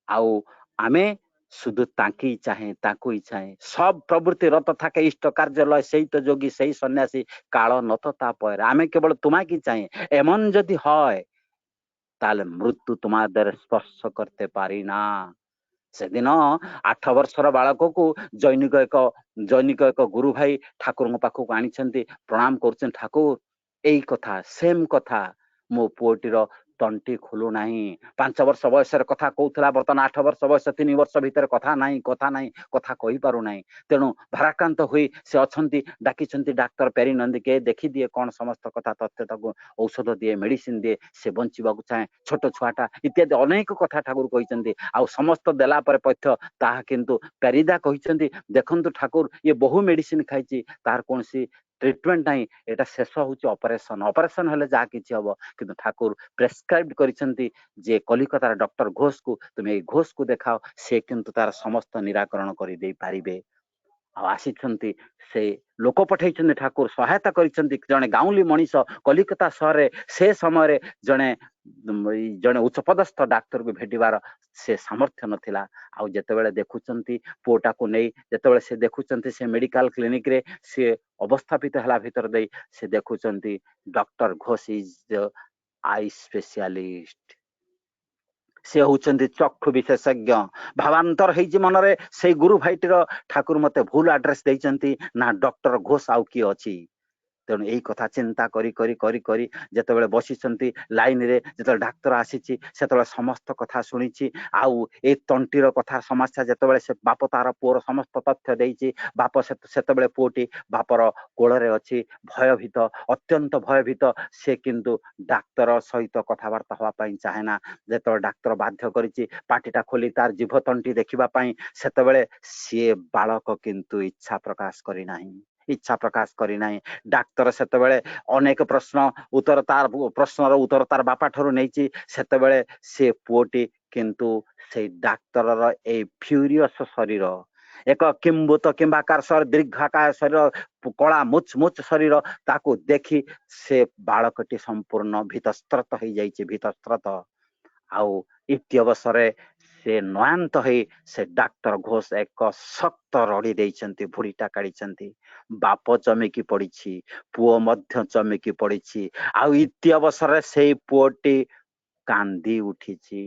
आउ आमे शुद्ध ताकि चाहे ताकु ही चाहे सब प्रवृत्ति रत थाके इष्ट कार्य लय सही तो जोगी सही सन्यासी काल नत ता पर आमे केवल तुमा की चाहे एमन जदि हय ताले मृत्यु तुमा दर स्पर्श करते पारी ना सेदिन 8 वर्षर बालक को जैनिक एक गुरु भाई ठाकुर पाखक आनी प्रणाम कर ठाकुर यही कथा सेम कथा मो पुओटीर तंटी खोलु नाही 5 वर्ष बयस कथा कहूला बर्तमान 8 वर्ष बयस 3 वर्ष भीतर कथा कही पारु नाही तेणु भाराक्रांत हुई से अच्छी डाकी डाक्तर पेरी नंदी के देखी दिए कौन समस्त कथा तथ्य ताको औषध दिए मेडिसिन दिए से बंचिबा चाहे छोट छुआटा इत्यादि अनेक कथा ठाकुर कहते आ समस्त देला पर पथ्य ताहा किंतु पेरीदा कहते देखंतु ठाकुर ये बहु मेडिसिन खाई तार कौन ट्रिटमेंट नहीं एटा शेष होची ऑपरेशन हेले जा किछि हबो किंतु ठाकुर प्रेस्क्राइब करिसेंती जे कलिकतार डॉक्टर घोष को तुम ए घोष को देखाओ से किंतु तार समस्त निराकरण करि दे पारिबे आसीछंती से लोक पठाइछंती ठाकुर सहायता करिसेंती जने गाउली मनीष कलिकता शहर से समय जने जने उच्च पदस्थ डाक्टर को भेटिबार से सामर्थ्य नथिला आउ जेतेबेले देखुचंती पुओटा को नै जेतेबेले से देखुचंती से मेडिकल क्लिनिक रे से अवस्थापित हला भीतर दे से देखुचंती doctor Ghosh is the eye specialist से होचंती चक्षु विशेषज्ञ भावांतर हेजी मनरे से गुरु भाईटीर ठाकुर मते भूल एड्रेस देइचंती ना डॉक्टर घोष आउ की अछि तेणु यही कथा चिंता करी करी करी करी जेतेबेले बसिचंती लाइन रे जेतेबेले डाक्टर आसीची सेतेबेले समस्त कथा सुनिची आउ ए तंटीर कथा समस्या जेतेबेले से बाप तार पुओर समस्त तथ्य देइची बाप सेतेबेले पुओटी बापर कोଳରେ अछि भयभीत अत्यंत भयभीत से किंतु डाक्तर सहित कथाबार्ता हवा पई चाहेना जेतेबेले डाक्तर बाध्य करिची पाटीटा खोली तार जीभ तंटी देखिबा पई सेतेबेले से बालक किंतु इच्छा प्रकाश करि नाही इच्छा प्रकाश करी नाही डाक्तर सेतेबेले अनेक प्रश्न उत्तर तार प्रश्नर उत्तर तार बापा ठरु नेची सेतेबेले से पुओटी किंतु से डाक्तर ए फ्यूरियस शरीर एक किंबुत किंबाकार शरीर दीर्घाकार शरीर कला मुच मुच शरीर ताको देखी से बालकटी संपूर्ण भीतस्त्रत हो जाइए भीतस्त्रत आउ इति अवसरे से नयांत है से डाक्टर घोष एक शक्त रड़ी देइछंती भुड़ीटा काढ़ी बाप चमेकी पड़ी पुओ मध्य चमेकी पड़ी आउ इति अवसरे से पुओटी कांदी उठीची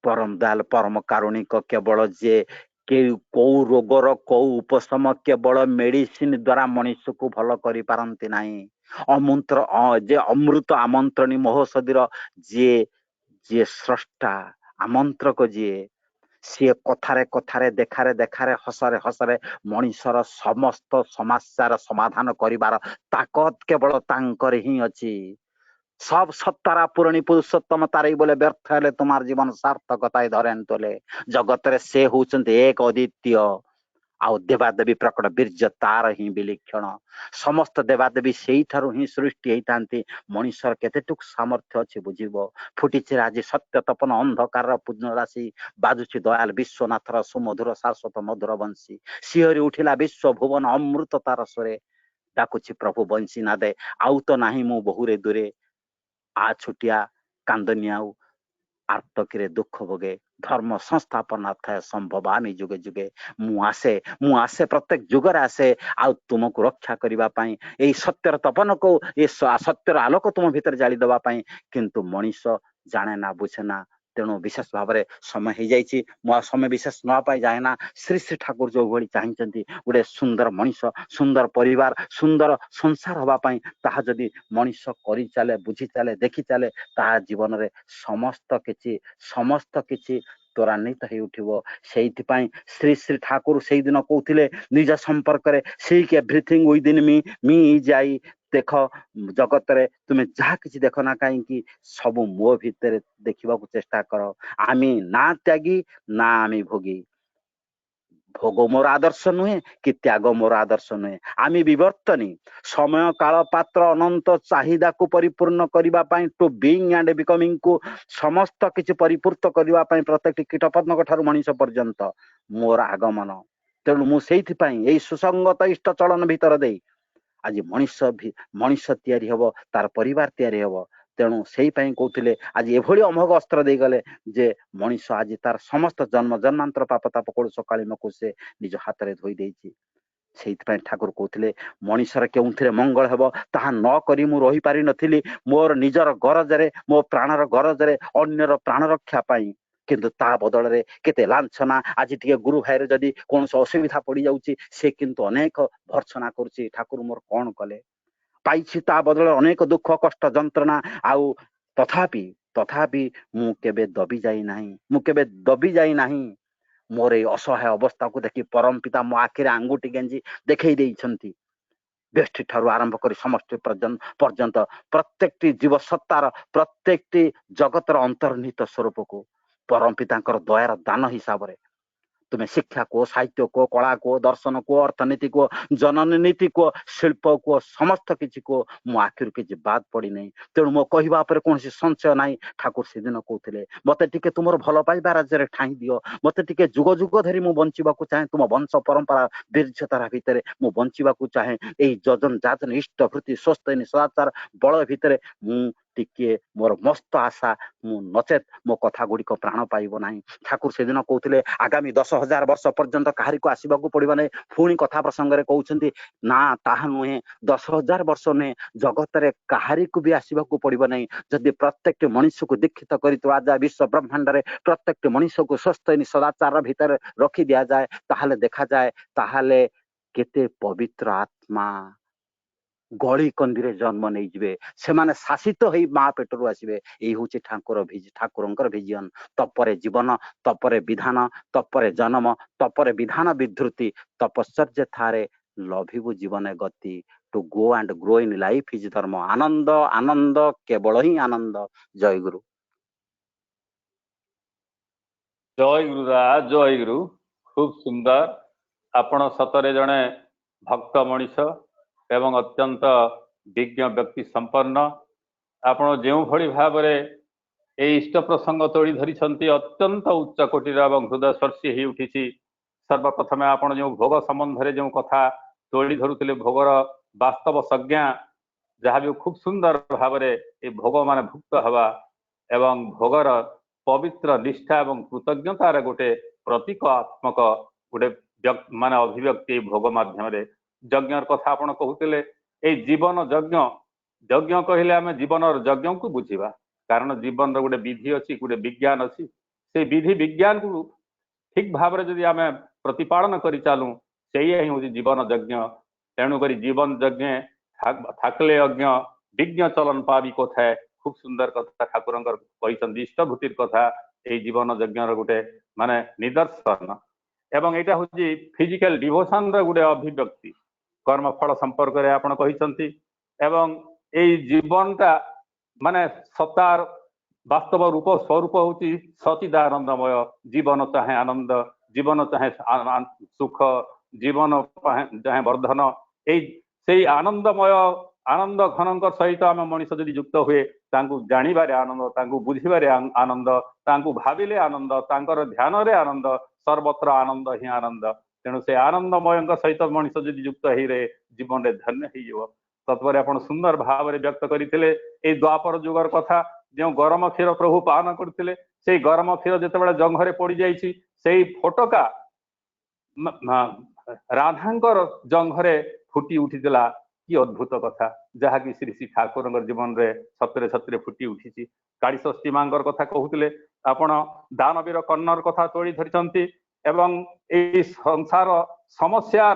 परम दयाल परम कारुणिक केवल जे के कौ रोगर कौ उपशम केवल मेडिसिन द्वारा मनुष्य को भल करि पारंती नाही अमंत्र जे अमृत आमंत्रणी महोषधीर जे जे स्रष्टा आमंत्रक जे सी कथारे कथारे देखारे देखारे हसरे हसरे मनुष्यर समस्त समस्यार समाधान करिबार ताकत केवल तांकर ही अछि सब सत्तारा पूर्णी पुरुषोत्तम तारे बोले व्यर्थ हेले तुम्हार जीवन सार्थकताय धरेन तोले जगत रे से होचंते एक अद्वितीय आउ देवादेवी प्रकट बीर्य तार ही विलक्षण समस्त देवादेवी से ही सृष्टि होती मनुष्यर केतेटुक सामर्थ्य अच्छी बुझीब फुटिचे आज सत्य तपन अंधकार पूर्ण राशि बाजुची दयाल विश्वनाथर सुमधुर शाश्वत मधुर बंशी सिहरी उठिला विश्व भुवन अमृत तार स्वरे डाकुची प्रभु बंशी नादे आउ तो नाही मु बहुरे दूरे आ छुटिया कांदनियाऊ आर्तकीरे दुख भोगे धर्म संस्थापनार्थाय संभवामी जुगे जुगे मु आसे प्रत्येक जुगरे आसे आ तुमको रक्षा करिबा पई एई सत्यर तपन को ए सत्यर आलोक तुम भीतर जाली दबा पई किंतु मनीष जाने ना बुझे ना तेणु विशेष भाव में समय हो जाइए मु समय विशेष न पाई जाए ना श्री श्री ठाकुर जो भाई चाहते गोटे सुंदर मनीष सुंदर परिवार सुंदर संसार हाँपाई ताहा जदि मनीष करी चले बुझी चले देखी चले ताहा जीवन में समस्त किछि त्वरान्वित हो उठिबो से श्री श्री ठाकुर से दिन कहते निज संपर्क में सीक एवरीथिंग विद इन मी जाई देख जगत रे तुम्हें जहाँ किसी देख ना कहीं सब मो भितर देखा चेष्टा कर आमी ना त्यागी ना आमी भोगी भोग मोर आदर्श नुहे कि त्याग मोर आदर्श नुहे आमी विवर्तनी समय काल पात्र अनंत चाहिदा को परिपूर्ण करने टू बीइंग एंड बिकमिंग को समस्त किछि परिपूर्त करने प्रत्येक कीटपद्मक ठारू मनीष पर्यंत मोर आगमन तेणु मुझे सुसंगत इष्ट चलन भितर दे आज मनीष तैयारी हब तार परिवार तैयारी हब तेणु से कहते आज एभली अमोघ अस्त्र दे गले जे मनीष आज तार समस्त जन्म जन्मांतर पाप ताप कलुष कालीमको से निज हाथ में धोई देछि से ठाकुर कहते मनीषर के मंगल हेब ताहा न करी मु रही पारि नथिली मोर निजर गरजरे मो प्राणर गरजरे अन्यर प्राण रक्षा पाई किंतु ता बदल रे केते लांछना आज टिके गुरु भाई रे जदी कोन असुविधा पड़ी जाउची से किंतु अनेक भर्सना करछि ठाकुर मोर कोन कले पाइछि ता बदल अनेक दुख कष्ट जंत्रणा आउ तथापि मु केबे दबी जाई नाही मोर ए असहाय अवस्था को देखि परम पिता मो आखिरे आंगुठी गेंजी देखै देइछंती व्यष्टि ठारू आरंभ करी समष्टि पर्यंत प्रत्येकटी जीव सत्तार प्रत्येकटी जगतर अंतर्निहित स्वरूप को परम पितांकर दयार दान हिसाब रे तुम्हें शिक्षा को साहित्य को कला को दर्शन को अर्थनीति को जनन नीति को शिल्प को समस्त किसी को मो आखिर किसी बाद पड़ी नहीं तेणु मो कहवा पर कौन संशय ना ठाकुर से दिन कहते मत टे तुम भल पाइबा राज्य ठाई दियो मत टे जुग जुग धरी मु बंचा चाहे तुम वंश परंपरा दीर्घतार भितर मु बंचा चाहे यही जजन जाजन इष्ट वृत्ति स्वस्थ सदाचार बल भितर मु टिके मोर मस्त आशा मु नचेत मो कथा गुड़िक प्राण पाइब नाही ठाकुर से दिन कहते आगामी 10,000 वर्ष पर्यंत कहारी को आसवा पड़ो नहीं पुणी कथा प्रसंग में कहते ना ताहा नुहे 10,000 वर्ष नुहे जगत रे कहारी को भी आसवा पड़ो नहीं जदि प्रत्येक मनुष्य को दीक्षित कर तुआ विश्व ब्रह्मांड रे प्रत्येक मनुष्य को स्वस्थ सदाचार भीतर रखी दिया जाए ताहले देखा जाए ताहले केते पवित्र आत्मा गली कंदी जन्म नहीं जिवे से माने शासित हो माँ पेटरू आसवे यही हूँ ठाकुर भिजन तपरे जीवन तपरे विधान तपरे जन्म तपरे विधान विधृति तपश्चर्य थारे लभिबु जीवन गति to go and grow in life is dharma ananda आनंद केवल ही आनंद जय गुरु जय गुरुराज जय गुरु खूब सुंदर आपण सतरे जड़े भक्त मनीष एवं अत्यंत विज्ञ व्यक्ति संपन्न आपण जो भली भाव इष्ट प्रसंग तोड़ी धरी अत्यंत उच्च कोटीर एवं हृदय स्पर्शी हो उठी सर्वप्रथमे आपण जो भोग संबंध जो कथा तोड़ी धरुले भोगर वास्तव संज्ञा जहाँ भी खूब सुंदर भाव भोग मान भुक्त हवा एवं भोगर पवित्र निष्ठा एवं कृतज्ञतार गोटे प्रतीकात्मक गोटे मान अभिव्यक्ति भोग माध्यम यज्ञ कथा आपण कहते ये जीवन यज्ञ यज्ञ कहले आम जीवन यज्ञ को बुझा कारण जीवन गोटे विधि अच्छी गोटे विज्ञान अच्छी से विधि विज्ञान को ठीक भाव जदि आम प्रतिपालन कर चलू से ही हूँ जीवन यज्ञ तेणुक जीवन यज्ञ थाकले यज्ञ विज्ञ चलन पावी कथा खूब सुंदर कथा ठाकुर इष्टभूतिर कथा ये जीवन यज्ञ गोटे माने निदर्शन एवं यहाँ हूँ फिजिकल डिवोशन गोटे अभिव्यक्ति कर्मफल संपर्क में आपण कहते एवं यही जीवनटा माने सतार वास्तव रूप स्वरूप हूँ सचिदानंदमय जीवन चाहे आनंद जीवन चाहे सुख जीवन चाहे वर्धन यही आनंदमय आनंद घन सहित आम मनीष जदि युक्त हुए जानिबारे आनंद बुझिबारे आनंद भाविले आनंद ध्यान रे आनंद सर्वत्र आनंद ही आनंद तेणु से आनंदमय सहित मनीष जदि युक्त हो रहे जीवन में धन्य हो तत्पर आप सुंदर भाव में व्यक्त करते द्वापर जुगर कथा जो गरम क्षीर प्रभु पान करते से गरम क्षीर जिते जंघरे पड़ जाई फोटका राधांकर जंघरे फुटी उठीला कि अद्भुत कथा जहाँ कि श्री श्री ठाकुर जीवन में सतरे सतरे फुटी उठी काली षष्ठी माँ कथा कहते आपण दानवीर कर्णर कथा तोड़ी धरिचंती एवं एई संसार समस्या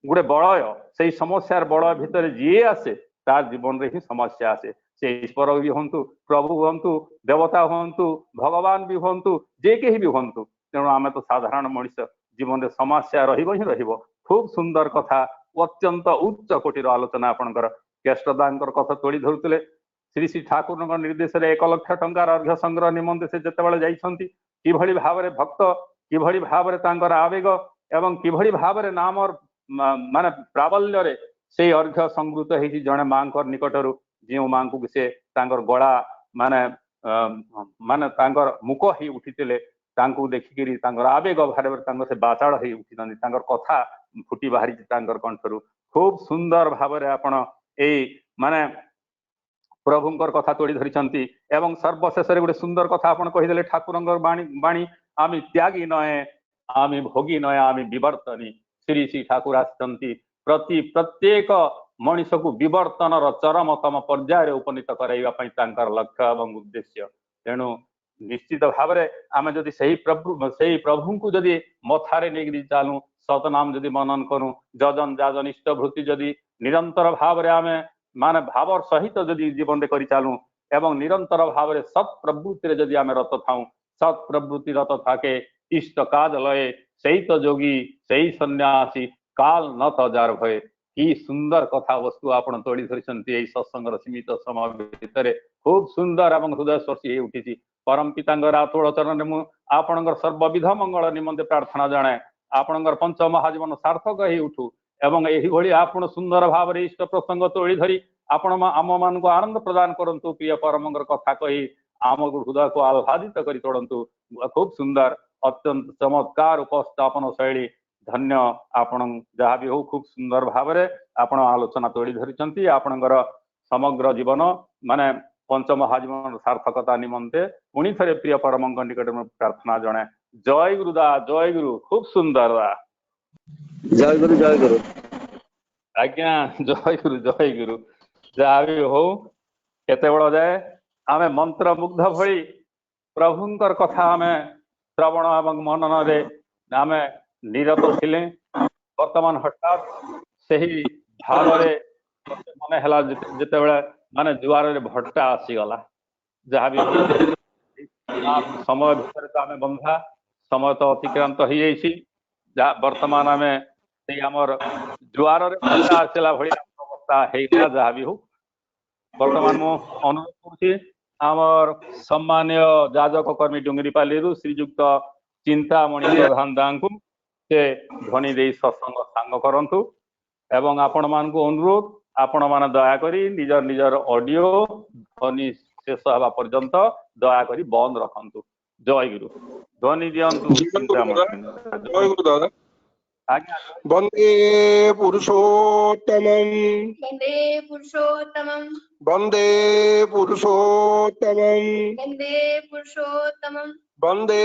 गुड़े बलय से समस्यार बलय भितर जी आसे तार जीवन रे ही समस्या आसे से ईश्वर भी हूँ प्रभु हूँ देवता हूँ भगवान भी हूँ जे कहीं भी हूँ तेणु आम तो साधारण मनुष्य जीवन में समस्या रही खूब सुंदर कथा अत्यंत उच्च कोटीर आलोचना आपणकर केष्टदांकर कथा तोड़ी धरुले श्री श्री ठाकुर निर्देश 1 लाख टंकार अर्घ्य संग्रह निमंते से जितेबाला जाइछंती किभଳି भाବରେ भक्त किभଳି भाବରେ तांकर आवेग एवं किभଳି भाବରେ नामर माने प्राबल्य रे से अर्घ्य संगृत होती जड़े माँ निकटर जो माँ को से गला माने माने मुक ही उठी देखिकी आवेग भाव से बाचाड़ हो उठी कथा फुटी बाहरी कंठर खूब सुंदर भाव आपण माने प्रभुंकर कथा तोड़ी धरिचंती एवं सर्वशेष गोटे सुंदर कथा आपण कहीदेले ठाकुरंकर बाणी आमी त्यागी नए आमी भोगी नए आमी विवर्तनी श्री श्री ठाकुर आसचंती प्रत्येक मनीष को विवर्तन चरमतम पर्याय उपनीत कराइबा लक्ष्य एवं उद्देश्य तेणु निश्चित भाव आम जदि सही प्रभु को जदि मथारे नहीं चालू सतनाम जदि मनन करूँ जजन जाजन इष्टभूति जदि निरंतर भाव आम माने भावर सहित जदि जीवन में कर चालू एवं निरंतर भाव सत् प्रवृत्ति जदि आम रत था सत् प्रवृत्ति रत थाके इष्ट काज लय सही तो जोगी सही सन्यासी काल न तजार भय कि सुंदर कथा वस्तु आपण तोड़ी धरी सत्संगर सीमित समय भितर खूब सुंदर एवं हृदय स्पर्शी हो उठी परम पितांगर आतोड़ चरण में आपणकर सर्वविध मंगल निमंते प्रार्थना जनाए आपणकर पंच महाजीवन सार्थक हो उठू एवं यही आपण सुंदर भाव इष्ट प्रसंग तोड़ी धरी आपण आम मान को आनंद प्रदान करंतु प्रिय परमंगर कथा कही आम हृदय को आह्लादित कर तोड़ू खूब सुंदर अत्यंत चमत्कार उपस्थापन शैली धन्य आपण जहाँ भी हो खूब सुंदर भाव आपण आलोचना तोड़ी धरी आपणकर समग्र जीवन माने पंच महाजीवन सार्थकता निमंते पुणी थे प्रिय परमंग निकट में प्रार्थना जनाए जय गुरु खूब सुंदर जय गुरु आज्ञा जय गुरु जहाँ भी हो केते बड़ जाए आमे मंत्र मुग्ध भली प्रभुंकर कथा आमे श्रवण एवं मनन रे आमे निरत थिले वर्तमान हठात सही भाव मन है जिते बड़े माने जुआर रे भट्टा आसीगला जहाँ भी समय भितर तो आमे बंधा समय तो अतिक्रांत हो जाइए वर्तमान आमे आमर जुआर रे भट्टा आसला भली अवस्था है जहाँ भी हो वर्तमान मु अनुरोध करुँची आमर सम्मान्य जाजक कर्मी डुंगरीपाली श्रीजुक्त चिंतामणि प्रधान दांकु से ध्वनि दे सत्संग सांग करंतु एवं आपण मान को अनुरोध आपण मान दया करी निजर निजर ऑडियो ध्वनि शेष हवा पर्यंत दया करी बंद रखंतु जय गुरु ध्वनि दियंतु जय गुरु दादा आज्ञा वंदे पुरुषोत्तमं वन्दे पुरुषोत्तमं वंदे पुरुषोत्तमं वन्दे पुरुषोत्तमं वंदे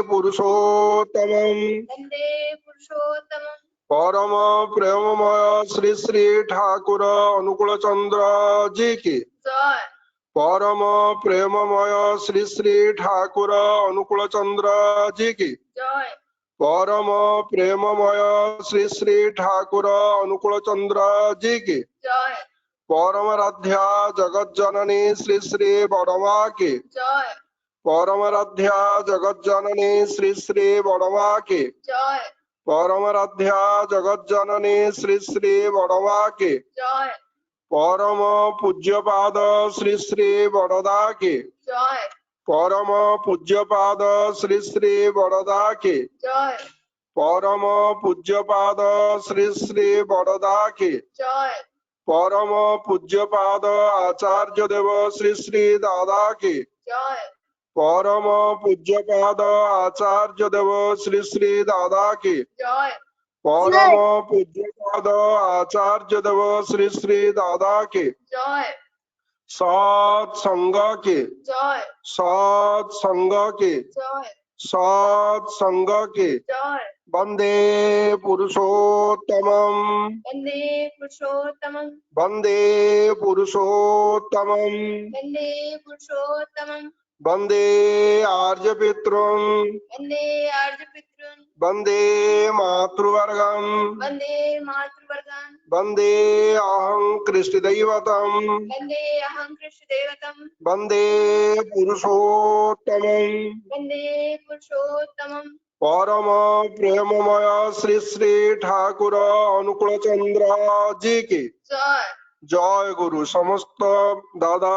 पुरुषोत्तमं वन्दे पुरुषोत्तमं परम प्रेममय श्री श्री ठाकुर अनुकूल चंद्र जी की जय परम प्रेममय श्री श्री ठाकुर अनुकूल चंद्र जी की जय परम प्रेममय श्री श्री ठाकुर अनुकूल चंद्र जी की जय परम राध्या जगत जननी श्री श्री बड़मा की जय परम राध्या जगत जननी श्री श्री बड़मा की जय परम राध्या जगत जननी श्री श्री बड़मा की जय परम पूज्यपाद श्री श्री बड़दा की जय परम पूज्यपाद श्री श्री बड़दा की जय परम पूज्यपाद श्री श्री बड़दा की जय परम पूज्यपाद आचार्य देव श्री श्री दादा की जय परम पूज्यपाद आचार्य देव श्री श्री दादा की जय परम पूज्यपाद आचार्य देव श्री श्री दादा की जय सत्संग की जय सत्संग की जय सत्संग की जय वंदे पुरुषोत्तमं वन्दे पुरुषोत्तमं वंदे पुरुषोत्तमं वन्दे पुरुषोत्तमं वंदे आर्य पितृन् वन्दे आर्यपितॄन् वंदे मातृवर्गम् वन्दे मातृवर्गान् वंदे अहं कृष्णदैवतम् वन्दे अहं कृष्णदेवतं वंदे पुरुषोत्तमम् वन्दे पुरुषोत्तमं परम प्रेममय श्री श्री ठाकुर अनुकूल चंद्र जी की जय जय गुरु। समस्त दादा